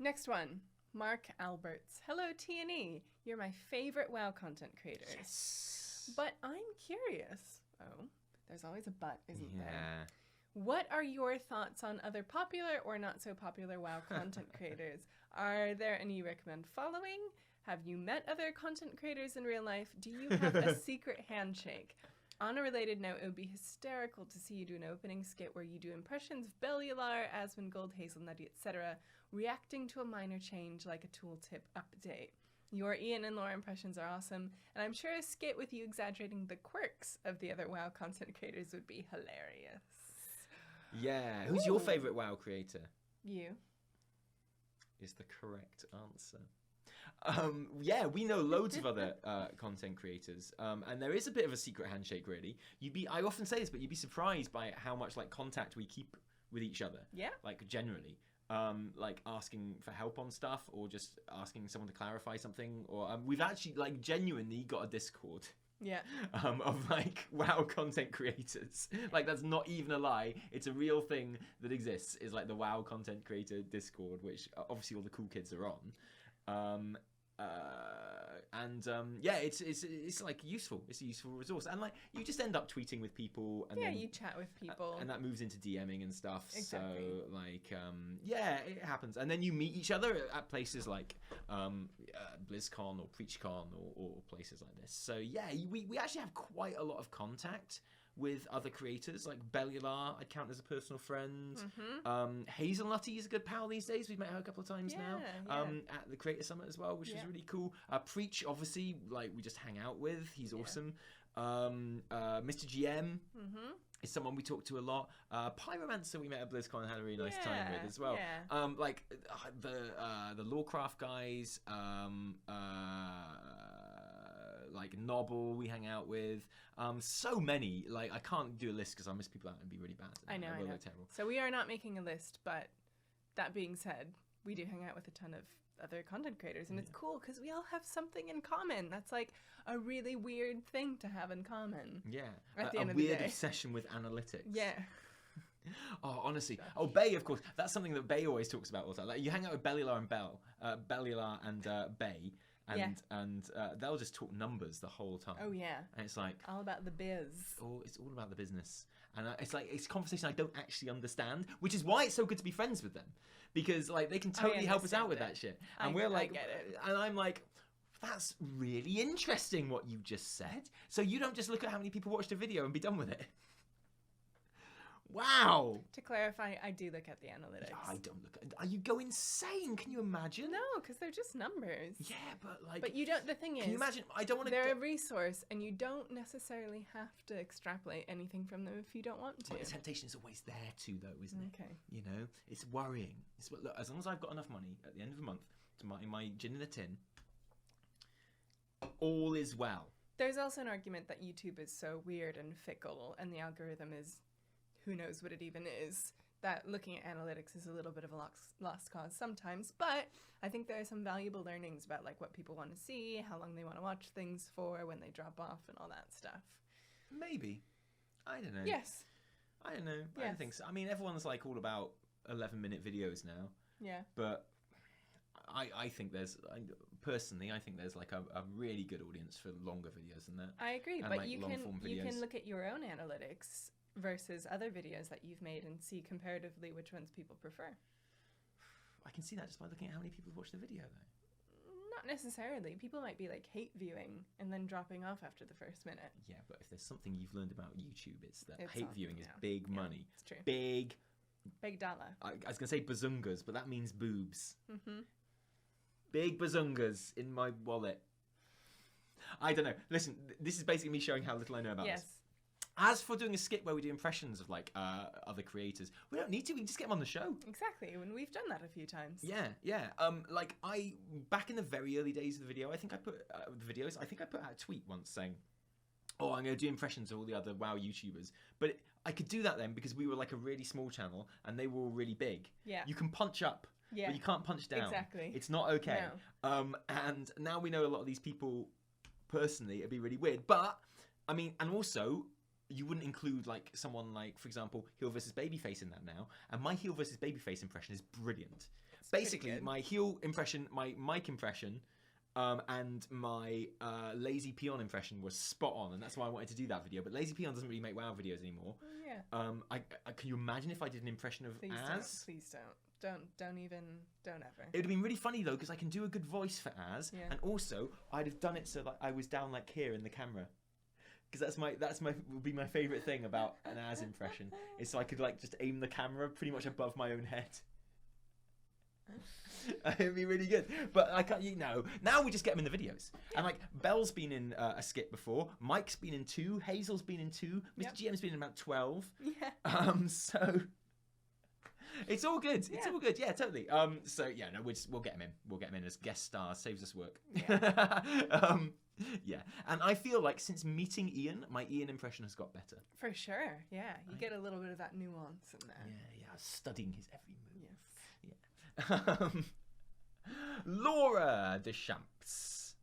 Next one, Mark Alberts. Hello, TNE. You're my favorite WoW content creators. Yes. But I'm curious. Oh, there's always a but, isn't there? Yeah. What are your thoughts on other popular or not so popular WoW content creators? Are there any you recommend following? Have you met other content creators in real life? Do you have a secret handshake? On a related note, it would be hysterical to see you do an opening skit where you do impressions of Bellular, Asmongold, Hazelnutty, etc., reacting to a minor change like a tooltip update. Your Ian and Laura impressions are awesome, and I'm sure a skit with you exaggerating the quirks of the other WoW content creators would be hilarious. Yeah. Who's your favorite WoW creator? You. Is the correct answer. Yeah, we know loads of other content creators, and there is a bit of a secret handshake. Really, I often say this, but you'd be surprised by how much like contact we keep with each other. Yeah. Like generally, like asking for help on stuff, or just asking someone to clarify something, or we've actually like genuinely got a Discord. Yeah. Of like WoW content creators. Like that's not even a lie. It's a real thing that exists. Is like the WoW content creator Discord, which obviously all the cool kids are on. Yeah, it's like useful. It's a useful resource, and like you just end up tweeting with people, and then you chat with people, and that moves into DMing and stuff. Exactly. So like, yeah, it happens, and then you meet each other at places like BlizzCon or PreachCon or places like this. So yeah, we actually have quite a lot of contact with other creators, like Bellular, I'd count as a personal friend. Hazelnutty is a good pal these days. We've met her a couple of times now at the Creator Summit as well, which is really cool. Preach, obviously, like we just hang out with. He's awesome. Mr. GM is someone we talk to a lot. Pyromancer we met at BlizzCon and had a really nice time with as well. Yeah. Like the Lawcraft guys, like Nobble we hang out with. So many, like I can't do a list because I'll miss people out and be really bad. I know. Terrible. So we are not making a list, but that being said, we do hang out with a ton of other content creators, and it's cool because we all have something in common. That's like a really weird thing to have in common. Yeah, At the a end of the weird day. obsession with analytics. Yeah. Oh, honestly. Oh, Bay, of course. That's something that Bay always talks about all the time. Like, you hang out with Bellular and Bellular and Bay, and they'll just talk numbers the whole time. Oh, yeah. And it's like... All about the biz. Oh, it's all about the business. And it's like, it's a conversation I don't actually understand, which is why it's so good to be friends with them. Because, like, they can totally help us out with that shit. And we're like... I get it. And I'm like... That's really interesting what you just said. So you don't just look at how many people watched a video and be done with it. Wow. To clarify, I do look at the analytics. I don't look at... Are you go insane? Can you imagine? No, because they're just numbers. Yeah, but like... But you don't... The thing is... Can you imagine? I don't want to... They're a resource, and you don't necessarily have to extrapolate anything from them if you don't want to. But the temptation is always there too, though, isn't it? Okay. You know? It's worrying. Look, as long as I've got enough money at the end of the month to buy my gin in a tin, all is well. There's also an argument that YouTube is so weird and fickle, and the algorithm is... Who knows what it even is, that looking at analytics is a little bit of a lost cause sometimes, but I think there are some valuable learnings about like what people want to see, how long they want to watch things for, when they drop off, and all that stuff. Maybe. I don't know. Yes. I don't know. I don't think so. I mean, everyone's like all about 11-minute videos now. Yeah. But I think personally, I think there's like a really good audience for longer videos than that. I agree, And but like you long-form can look at your own analytics versus other videos that you've made and see comparatively which ones people prefer. I can see that just by looking at how many people watch the video, though. Not necessarily. People might be like hate viewing and then dropping off after the first minute. Yeah, but if there's something you've learned about YouTube, it's that It's hate on- viewing is yeah. big Yeah, money. it's true. Big. Big dollar. I was going to say bazungas, but that means boobs. Mm-hmm. Big bazungas in my wallet. I don't know. Listen, this is basically me showing how little I know about this. As for doing a skit where we do impressions of like other creators, we don't need to. We can just get them on the show. Exactly, when we've done that a few times. Yeah, yeah. Like back in the very early days of the video, I think I put out a tweet once saying, "Oh, I'm going to do impressions of all the other WoW YouTubers." But I could do that then because we were like a really small channel and they were all really big. Yeah. You can punch up, but you can't punch down. Exactly. It's not okay. No. And now we know a lot of these people personally. It'd be really weird, but I mean, and also. You wouldn't include like someone like, for example, heel versus babyface in that now, and my heel versus babyface impression is brilliant. It's basically, my heel impression, my mic impression, and my Lazy Peon impression was spot on, and that's why I wanted to do that video. But Lazy Peon doesn't really make WoW videos anymore. Yeah. Can you imagine if I did an impression of Please Az? Please don't ever. It would have been really funny though, because I can do a good voice for Az, Yeah. and also I'd have done it so that I was down like here in the camera. Because would be my favourite thing about an Az impression is so I could like just aim the camera pretty much above my own head. It'd be really good, but I can't. Now we just get them in the videos. And like Belle's been in a skit before, Mike's been in 2, Hazel's been in 2, Mr. GM's been in about 12. Yeah. So it's all good. It's Yeah. all good. Yeah, totally. So yeah, no, we'll get him in. We'll get him in as guest stars. Saves us work. Yeah. Yeah, and I feel like since meeting Ian, my Ian impression has got better. For sure. Yeah. You get a little bit of that nuance in there. Yeah, I was studying his every Yes. move. Yeah. Laura Deschamps.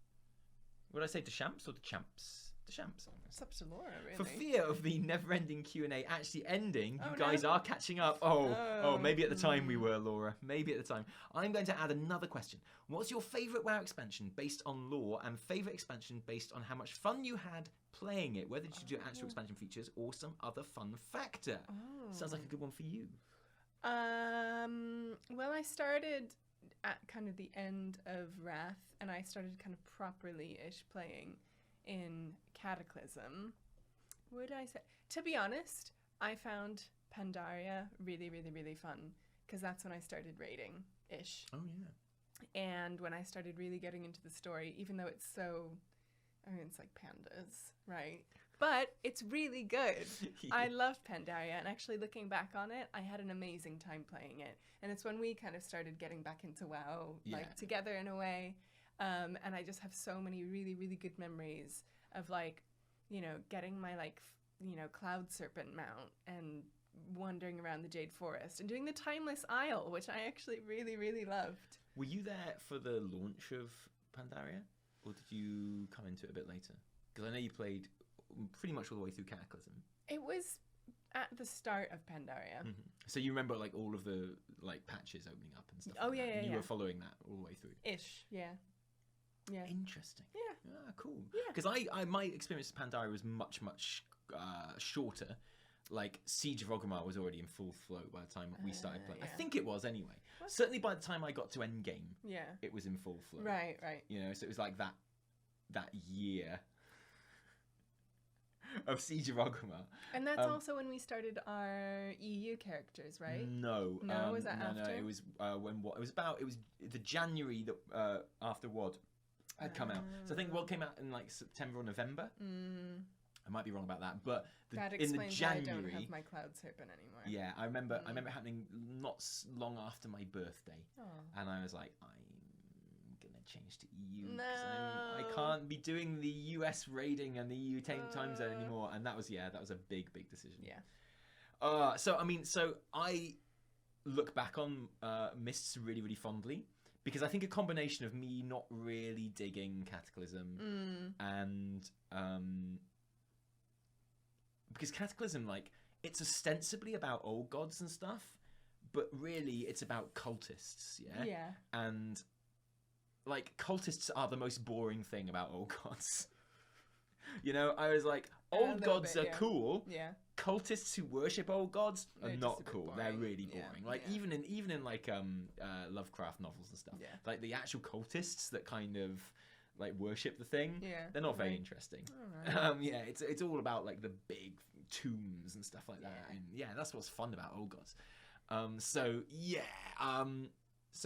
Would I say Deschamps or Deschamps? Deschamps. It's up to Laura, really. For fear of the never-ending Q&A actually ending, Oh, you guys no. are catching up. Oh, maybe at the time we Mm. were, Laura. Maybe at the time. I'm going to add another question. What's your favourite WoW expansion based on lore and favourite expansion based on how much fun you had playing it? Whether did you do actual expansion features or some other fun factor? Oh. Sounds like a good one for you. Well, I started at kind of the end of Wrath, and I started kind of properly-ish playing in Cataclysm. Would I say... To be honest, I found Pandaria really, really, really fun, because that's when I started raiding-ish. Oh, yeah. And when I started really getting into the story, even though it's so... I mean, it's like pandas, right? But it's really good. I love Pandaria, and actually looking back on it, I had an amazing time playing it. And it's when we kind of started getting back into WoW, like together in a way. And I just have so many really, really good memories of like, getting my Cloud Serpent mount and wandering around the Jade Forest and doing the Timeless Isle, which I actually really, really loved. Were you there for the launch of Pandaria? Or did you come into it a bit later? Because I know you played pretty much all the way through Cataclysm. It was at the start of Pandaria. Mhm. So you remember like all of the like patches opening up and stuff. Oh, like yeah, that, yeah, and you yeah. were following that all the way through. Ish, yeah. Yeah. Interesting. Yeah. Ah, cool. Yeah. Because I my experience of Pandaria was much shorter. Like Siege of Orgrimmar was already in full flow by the time we started playing. I yeah. think it was anyway. What? Certainly by the time I got to Endgame, Yeah. it was in full flow. Right. You know, so it was like that year of Siege of Orgrimmar. And that's also when we started our EU characters, right? No, No, was that no, after? it was when what? It was the January that after WoD had come out. So I think WoD came out in like September or November. I might be wrong about that, but That in the explains why I don't January. have my cloud serpent anymore. Yeah, I remember it happening not long after my birthday, Oh. and I was like, I'm gonna change to EU No. I can't be doing the US raiding and the EU time zone anymore. And that was a big decision. Yeah. So I look back on Mists really fondly because I think a combination of me not really digging Cataclysm and because Cataclysm, like, it's ostensibly about old gods and stuff, but really it's about cultists, Yeah. And like cultists are the most boring thing about old gods. You know, I was like, old little gods bit, are yeah. cool. Yeah. Cultists who worship old gods are They're not just a bit cool. They're boring. really Yeah, boring. Like yeah. even in like Lovecraft novels and stuff. Yeah. Like the actual cultists that kind of like worship the thing. Yeah. They're not very Right. interesting. Alright. Yeah, it's all about like the big tombs and stuff like that. Yeah. And yeah, that's what's fun about old gods. So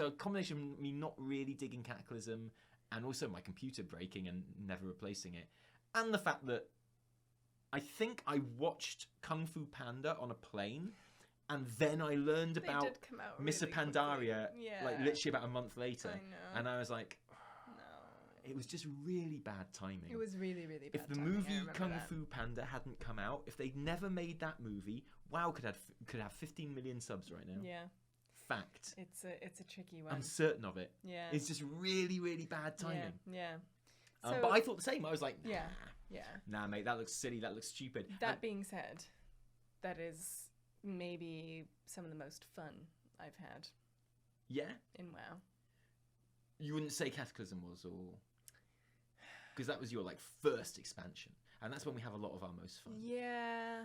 a combination of me not really digging Cataclysm and also my computer breaking and never replacing it, and the fact that I think I watched Kung Fu Panda on a plane, and then I learned They about did come out Miss really Pandaria quickly. Yeah. like literally about a month later, I know. and I was like, No. it was just really bad timing. It was really bad. If the timing, I movie remember Kung that. Fu Panda hadn't come out, if they'd never made that movie, WoW could have 15 million subs right now. Yeah. Fact. It's a tricky one. I'm certain of it. Yeah. It's just really bad timing. Yeah. But I thought the same. I was like, nah, Yeah. nah, mate, that looks silly. That looks stupid. That being said, that is maybe some of the most fun I've had Yeah, in WoW. you wouldn't say Cataclysm was, or because that was your like first expansion, and that's when we have a lot of our most fun. Yeah.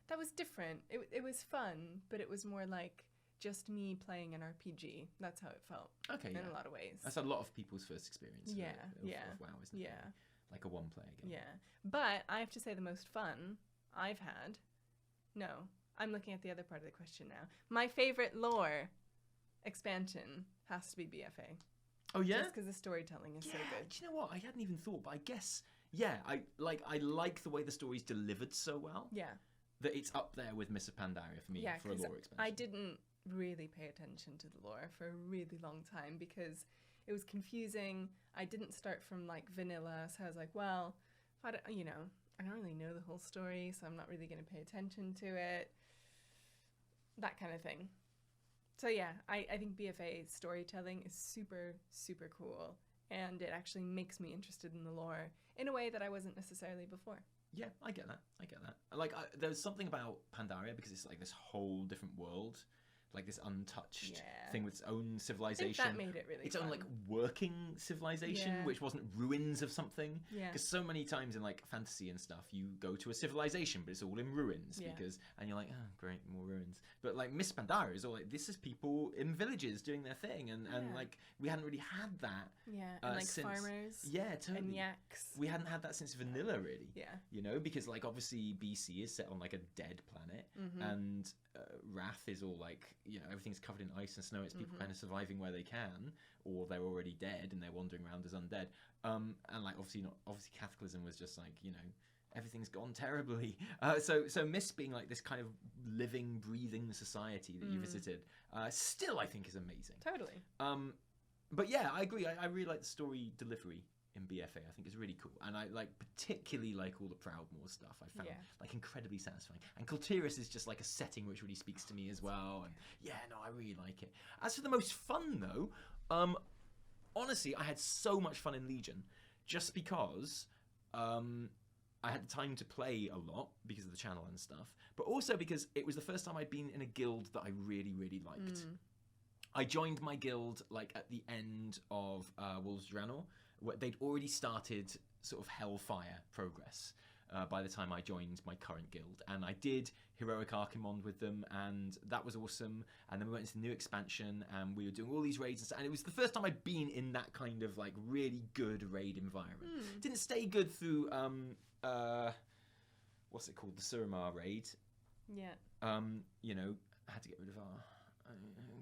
That was different. It was fun, but it was more like just me playing an RPG. That's how it felt Okay, yeah. in a lot of ways. That's a lot of people's first experience. Yeah, of WoW, isn't it? Yeah. Like a one-player game. Yeah. But I have to say the most fun I've had. No, I'm looking at the other part of the question now. My favorite lore expansion has to be BFA. Oh yeah. Just because the storytelling is so good. Do you know what? I hadn't even thought, but I guess I like the way the story's delivered so well Yeah. that it's up there with Miss Pandaria for me Yeah, for a 'cause lore expansion. I didn't really pay attention to the lore for a really long time because it was confusing. I didn't start from like vanilla, so I was like, well, if I don't, I don't really know the whole story, so I'm not really going to pay attention to it. That kind of thing. So yeah, I think BFA storytelling is super, super cool, and it actually makes me interested in the lore in a way that I wasn't necessarily before. Yeah, I get that. Like, there's something about Pandaria because it's like this whole different world, like this untouched Yeah. thing with its own I think civilization. that made it really its fun. own like working civilization, Yeah. which wasn't ruins of something. Yeah. Because so many times in like fantasy and stuff, you go to a civilization, but it's all in ruins Yeah. and you're like, oh great, more ruins. But like Miss Pandaria is all like, this is people in villages doing their thing, and Yeah. like we hadn't really had that. Yeah, and like since- farmers Yeah, totally. and yaks. We hadn't had that since vanilla, really. Yeah. You know, because like obviously BC is set on like a dead planet, Mm-hmm. and Wrath is all like, you know, everything's covered in ice and snow. It's people kind of surviving where they can, or they're already dead and they're wandering around as undead. And like obviously Cataclysm was just like, you know, everything's gone terribly. So Mist being like this kind of living, breathing society that you visited, still I think is amazing. Totally. But yeah, I agree. I really like the story delivery in BFA. I think it's really cool, and I particularly like all the Proudmoore stuff. I found Yeah. like incredibly satisfying. And Kultiris is just like a setting which really speaks to me as well. And yeah, no, I really like it. As for the most fun though, honestly, I had so much fun in Legion, just because I had time to play a lot because of the channel and stuff, but also because it was the first time I'd been in a guild that I really, really liked. I joined my guild like at the end of Wolves Drannel, where they'd already started sort of Hellfire progress by the time I joined my current guild, and I did Heroic Archimond with them, and that was awesome. And then we went into the new expansion, and we were doing all these raids and stuff, and it was the first time I'd been in that kind of like really good raid environment. Didn't stay good through what's it called, the Suramar raid. Yeah. You know, I had to get rid of our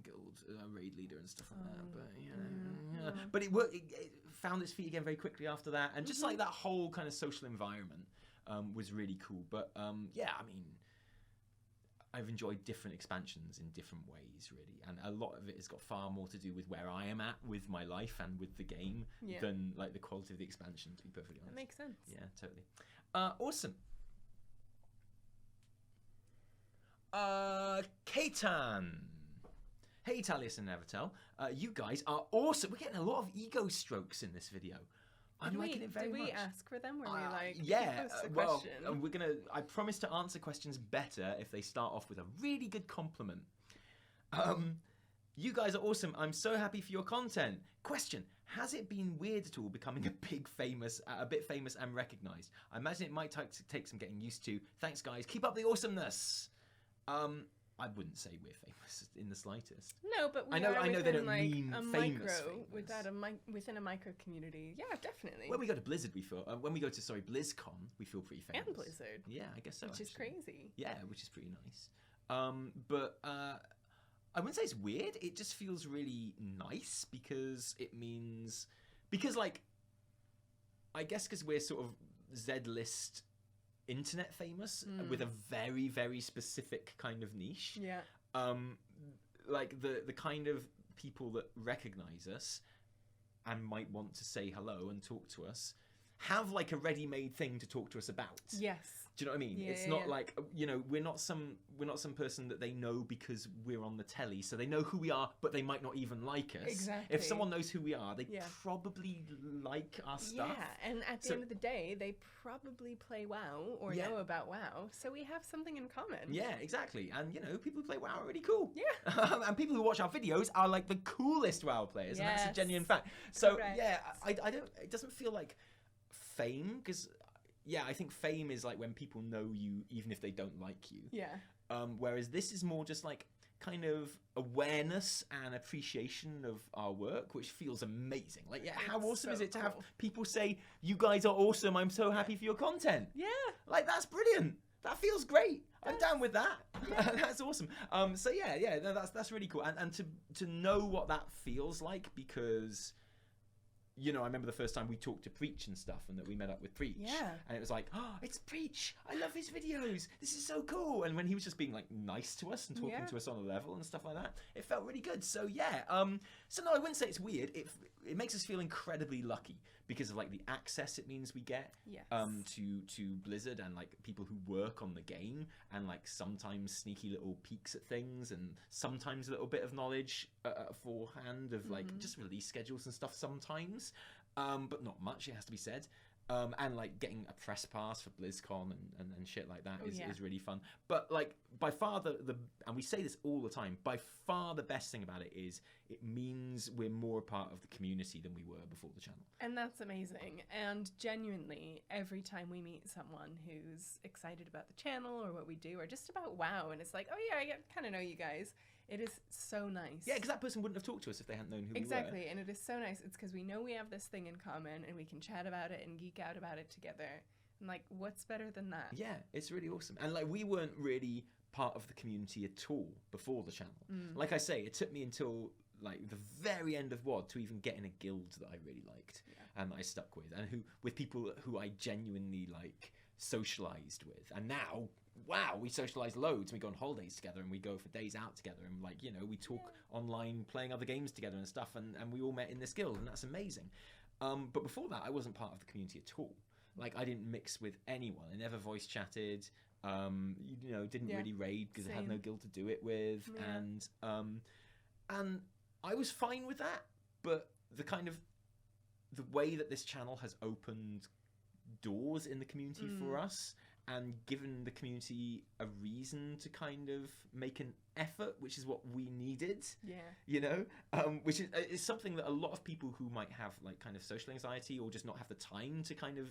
guild raid leader and stuff like that, but you know, but it worked. It found its feet again very quickly after that, and just like that whole kind of social environment was really cool. But yeah, I mean, I've enjoyed different expansions in different ways, really, and a lot of it has got far more to do with where I am at with my life and with the game than like the quality of the expansion, to be perfectly honest. That makes sense. Yeah, totally. Awesome. Katan. Hey, Talius and Nevertell. You guys are awesome. We're getting a lot of ego strokes in this video. I'm liking it very much. Did we ask for them? Were we like, yeah, post a well, question? we're gonna. I promise to answer questions better if they start off with a really good compliment. You guys are awesome. I'm so happy for your content. Question: has it been weird at all becoming a bit famous and recognized? I imagine it might take some getting used to. Thanks, guys. Keep up the awesomeness. I wouldn't say we're famous in the slightest. No, but I know they don't like mean a famous, micro famous. Within a micro community. Yeah, definitely. When we go to Blizzard, we feel. When we go to BlizzCon, we feel pretty famous. And Blizzard. Yeah, I guess so. Which is crazy. Yeah, which is pretty nice. But I wouldn't say it's weird. It just feels really nice because it means like I guess because we're sort of Z-list internet famous with a very, very specific kind of niche. Yeah. Like the kind of people that recognize us and might want to say hello and talk to us have like a ready-made thing to talk to us about. Yes. Do you know what I mean? Yeah, it's not like, you know, we're not some person that they know because we're on the telly, so they know who we are, but they might not even like us. Exactly. If someone knows who we are, they probably like our stuff. Yeah, and at the end of the day, they probably play WoW or know about WoW, so we have something in common. Yeah, exactly. And, you know, people who play WoW are really cool. Yeah. And people who watch our videos are like the coolest WoW players, and that's a genuine fact. So, Correct. yeah, I don't, it doesn't feel like fame, because I think fame is like when people know you even if they don't like you. Yeah. Whereas this is more just like kind of awareness and appreciation of our work, which feels amazing. Like, yeah, how awesome is it to have people say, you guys are awesome, I'm so happy for your content. Yeah. Like, that's brilliant. That feels great. I'm down with that. Yeah. That's awesome. So yeah, no, that's really cool. And to know what that feels like, because, you know, I remember the first time we talked to Preach and stuff, and that we met up with Preach. Yeah. And it was like, oh, it's Preach. I love his videos. This is so cool. And when he was just being like nice to us and talking to us on a level and stuff like that, it felt really good. So yeah. So no, I wouldn't say it's weird. It makes us feel incredibly lucky because of like the access it means we get to Blizzard and like people who work on the game, and like sometimes sneaky little peeks at things, and sometimes a little bit of knowledge beforehand of like just release schedules and stuff sometimes, but not much, it has to be said. And like getting a press pass for BlizzCon and shit like that is really fun. But like by far and we say this all the time, by far the best thing about it is it means we're more a part of the community than we were before the channel. And that's amazing. And genuinely, every time we meet someone who's excited about the channel or what we do or just about WoW, and it's like, oh yeah, I kind of know you guys. It is so nice. Yeah, because that person wouldn't have talked to us if they hadn't known who we were. Exactly, and it is so nice. It's because we know we have this thing in common, and we can chat about it and geek out about it together. And like, what's better than that? Yeah, it's really awesome. And like, we weren't really part of the community at all before the channel. Like I say, it took me until like the very end of WoD to even get in a guild that I really liked and that I stuck with, and with people who I genuinely like socialized with. And now, wow, we socialize loads. We go on holidays together, and we go for days out together, and like, you know, we talk online playing other games together and stuff, and we all met in this guild, and that's amazing. But before that, I wasn't part of the community at all. Like, I didn't mix with anyone. I never voice chatted. You know, didn't really raid because I had no guild to do it with. And I was fine with that. But the way that this channel has opened doors in the community for us, and given the community a reason to kind of make an effort, which is what we needed. Yeah. You know, which is something that a lot of people who might have like kind of social anxiety or just not have the time to kind of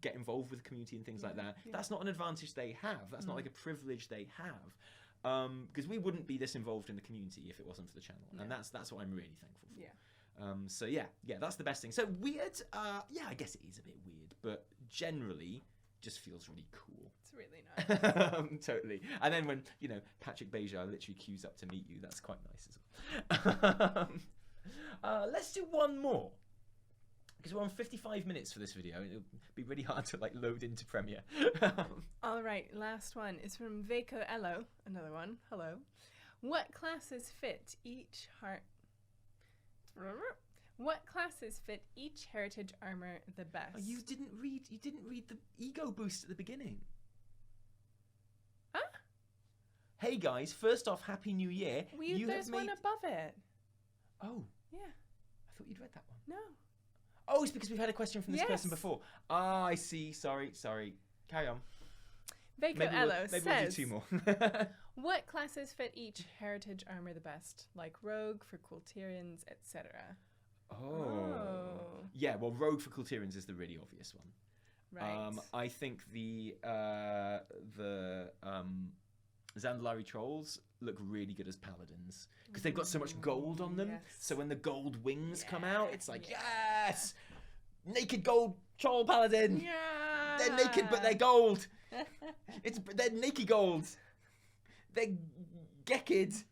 get involved with the community and things like that. Yeah. That's not an advantage they have. That's not like a privilege they have. Because we wouldn't be this involved in the community if it wasn't for the channel, and that's what I'm really thankful for. Yeah. So yeah, that's the best thing. So weird, yeah, I guess it is a bit weird, but generally just feels really cool. It's really nice. Totally. And then when, you know, Patrick Beja literally queues up to meet you, that's quite nice as well. Let's do one more. Because we're on 55 minutes for this video. It'll be really hard to like load into Premiere. All right, last one is from Veiko Elo. Another one. Hello. What classes fit each What classes fit each heritage armor the best? Oh, you didn't read the ego boost at the beginning. Huh? Hey guys, first off, Happy New Year. There's one above it. Oh, Yeah. I thought you'd read that one. No. Oh, it's because we've had a question from this person before. Ah, I see. Sorry. Carry on. Veiko Elo maybe says, we'll do two more. what classes fit each heritage armor the best? Like Rogue for Kultirians, etc. Oh. Yeah, well, Rogue for Kultirians is the really obvious one. Right. I think the Zandalari trolls look really good as paladins because they've got so much gold on them. Yes. So when the gold wings come out, it's like, Yeah. yes! Naked gold troll paladin! Yeah. They're naked, but they're gold! They're naked gold! They're Gekid!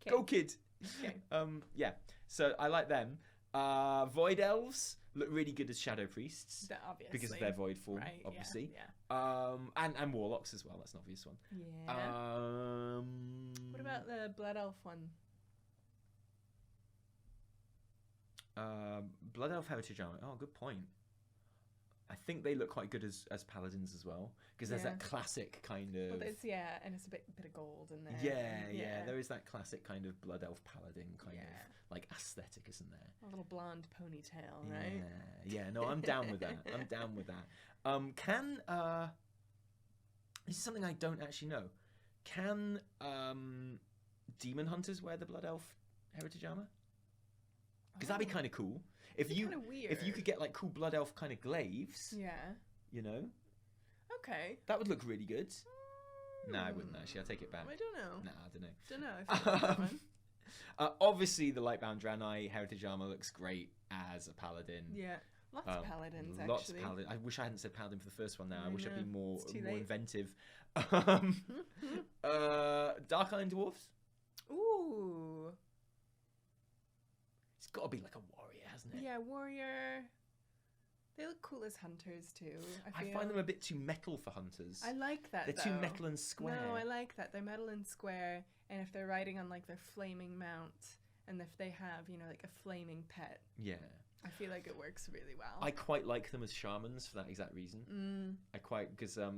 Go kid! Okay. Yeah, so I like them. Void elves look really good as shadow priests Obviously. because of their void form, Right, obviously. Yeah. And warlocks as well. That's an obvious one. Yeah. What about the blood elf one? Blood elf heritage armor. Oh, good point. I think they look quite good as paladins as well because there's that classic kind of. Well, there's and it's a bit of gold in there. Yeah. There is that classic kind of blood elf paladin kind of like aesthetic, isn't there? A little blonde ponytail, right? Yeah. No, I'm down with that. I'm down with that. This is something I don't actually know. Can demon hunters wear the blood elf heritage armor? Because that'd be kind of cool. If you could get like cool blood elf kind of glaives, you know, okay, that would look really good. No, I wouldn't actually. I take it back. I don't know. No, I don't know. Don't know. If I like that one. Obviously, the Lightbound Draenei heritage armor looks great as a paladin. Yeah, lots of paladins. Lots actually. of paladin. I wish I hadn't said paladin for the first one. Now I wish I'd know. been more It's too late. inventive. Dark Iron dwarves. Ooh. It's got to be like a warrior, hasn't it? Yeah, warrior. They look cool as hunters too. I find them a bit too metal for hunters. I like that. They're too metal and square. No, I like that. They're metal and square, and if they're riding on like their flaming mount, and if they have, like a flaming pet, Yeah. I feel like it works really well. I quite like them as shamans for that exact reason. I quite because their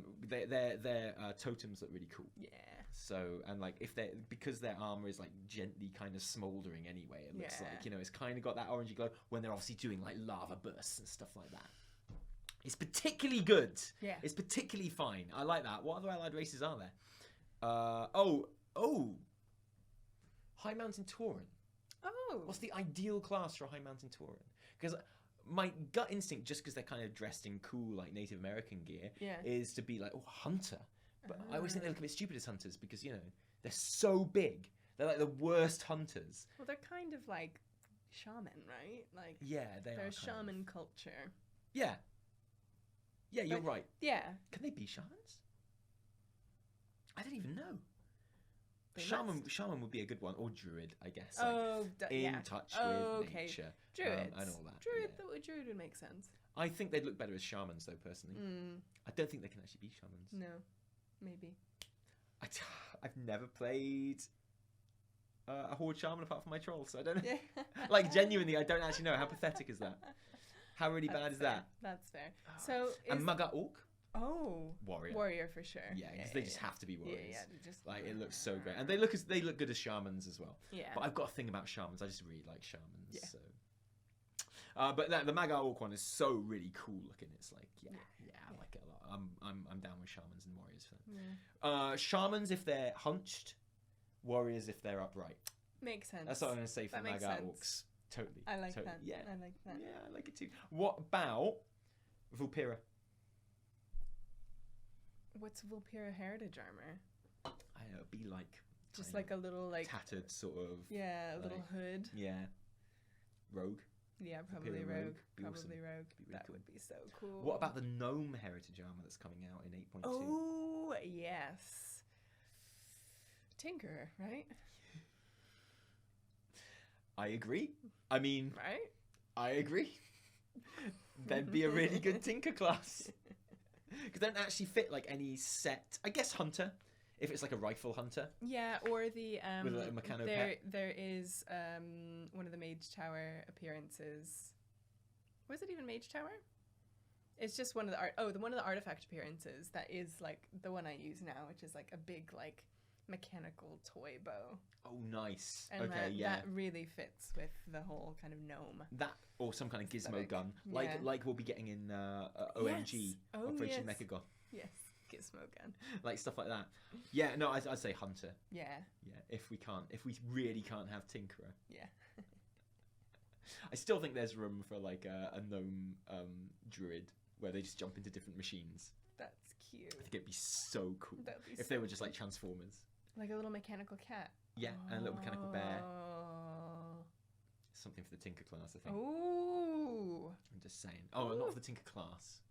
totems look really cool. Yeah. So and like because their armor is like gently kind of smoldering anyway, it looks like it's kind of got that orangey glow when they're obviously doing like lava bursts and stuff like that. It's particularly good. Yeah. It's particularly fine. I like that. What other allied races are there? High Mountain Tauren. Oh. What's the ideal class for a High Mountain Tauren? Because my gut instinct, just because they're kind of dressed in cool like Native American gear, is to be like, hunter. But I always think they look a bit stupid as hunters because they're so big. They're like the worst hunters. Well, they're kind of like shaman, right? Like they're a shaman culture. Yeah, you're right. Yeah. Can they be shamans? I don't even know. They Shaman would be a good one, or druid, I guess. In touch with nature, druids and all that. Druid would make sense. I think they'd look better as shamans, though. Personally, I don't think they can actually be shamans. No, maybe. I've never played a horde shaman apart from my troll, so I don't know. Like genuinely, I don't actually know. How pathetic is that? How really bad is that? That's fair. So and Maga Orc. Oh, warrior. Warrior for sure. Yeah, because they just have to be warriors. Yeah, just like it looks so great, and they look good as shamans as well. Yeah. But I've got a thing about shamans. I just really like shamans. Yeah. So. But the Maga Orc one is so really cool looking. It's like, I like it a lot. I'm down with shamans and warriors for that. Shamans if they're hunched, warriors if they're upright. Makes sense. That's what I'm going to say for That makes Maga sense. Orcs. Totally. I like totally. that. Yeah. I like that. Yeah, I like it too. What about Vulpera? What's Vulpera heritage armor? I don't know, be like Just kind like a little like tattered sort of a little like- hood. rogue. Yeah, probably Vulpera rogue. rogue. Be Probably awesome. rogue. Be really That cool. would be so cool. What about the gnome heritage armor that's coming out in 8.2? Oh yes, Tinkerer, right? I agree. I mean, Right. I agree. That'd be a really good Tinker class. Because they don't actually fit like any set. I guess Hunter, if it's like a rifle hunter. Yeah, or the With a mechano there is one of the Mage Tower appearances. Was it even Mage Tower? It's just one of the one of the artifact appearances that is like the one I use now, which is like a big like mechanical toy bow. Oh, nice. And Okay, that really fits with the whole kind of gnome. That or some kind of gizmo Aesthetic. gun, Yeah. like we'll be getting in OMG, Yes. Oh, Operation yes. Mechagon, Yes, gizmo gun. like stuff like that. Yeah, no, I'd say Hunter. Yeah, Yeah, if we really can't have Tinkerer. yeah. I still think there's room for like a gnome druid where they just jump into different machines. That's cute. I think it'd be so cool That'd be if they so were just like Transformers. Like a little mechanical cat. Yeah, and a little mechanical bear. Oh. Something for the Tinker class, I think. Ooh. I'm just saying. Oh, not for the Tinker class.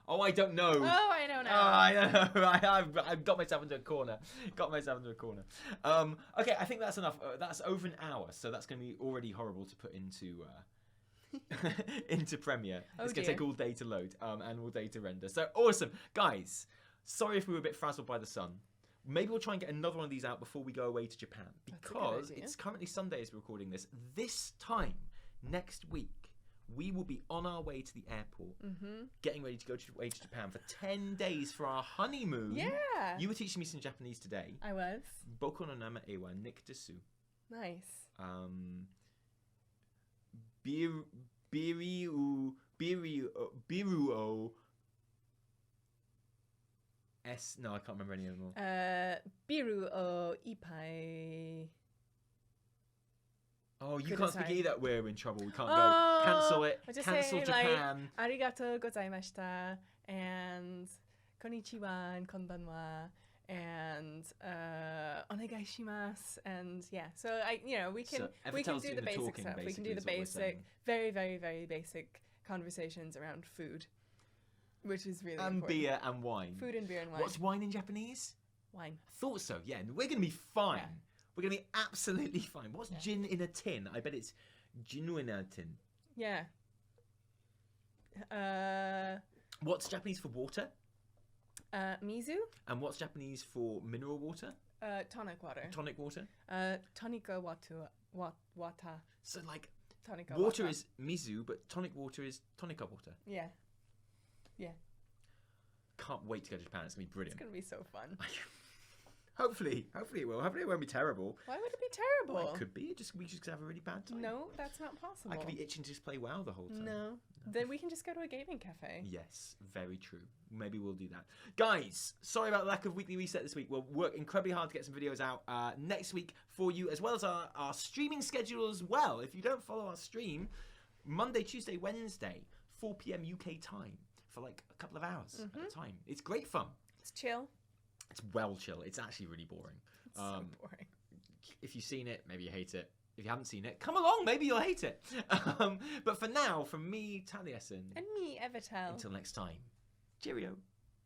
Oh, I don't know. Oh, I don't know. I don't know. I've got myself into a corner. Okay, I think that's enough. That's over an hour, so that's going to be already horrible to put into into Premiere. Oh, it's going dear. to take all day to load and all day to render. So awesome, guys. Sorry if we were a bit frazzled by the sun. Maybe we'll try and get another one of these out before we go away to Japan, That's a good because idea. it's currently Sunday as we're recording this. This time next week, we will be on our way to the airport, getting ready to go away to Japan for 10 days for our honeymoon. Yeah. You were teaching me some Japanese today. I was. Boko no nama e wa Nick desu. Nice. Biru o S. No, I can't remember any of them all. Biru o ipai. Oh, you Goodness, can't speak sorry. either. We're in trouble. We can't go. Oh, Cancel it. I'll just Cancel say, Japan. Like, arigatou gozaimashita and konnichiwa and konbanwa and onegai shimasu and yeah. So we can So, we can Evertel's do doing the the basic talking, stuff. We can basically, do the is what we're saying. basic, very very very basic conversations around food, which is really And important. beer and wine. Food and beer and wine. What's wine in Japanese? Wine? Thought so. Yeah, we're gonna be fine. Yeah. We're gonna be absolutely fine. What's Yeah. gin in a tin? I bet it's ginu in a tin. Yeah. What's Japanese for water? Mizu, And what's Japanese for mineral water? tonic water. Tonic water? Tonika wata. So like Tonika water wata. is mizu, but tonic water is tonika water. Yeah. Can't wait to go to Japan. It's gonna be It's brilliant. gonna be so fun. Hopefully it will. Hopefully it won't be terrible. Why would it be terrible? Well, it could be. We just have a really bad time. No, that's not possible. I could be itching to just play WoW the whole time. No. Then we can just go to a gaming cafe. Yes, very true. Maybe we'll do that. Guys, sorry about the lack of weekly reset this week. We'll work incredibly hard to get some videos out next week for you, as well as our streaming schedule as well. If you don't follow our stream, Monday, Tuesday, Wednesday, 4 p.m. UK time for like a couple of hours at a time. It's great fun. It's chill. It's well chill. It's actually really boring. It's so boring. If you've seen it, maybe you hate it. If you haven't seen it, come along. Maybe you'll hate it. But for now, from me, Taliesin, And me, Evitel. until next time, cheerio.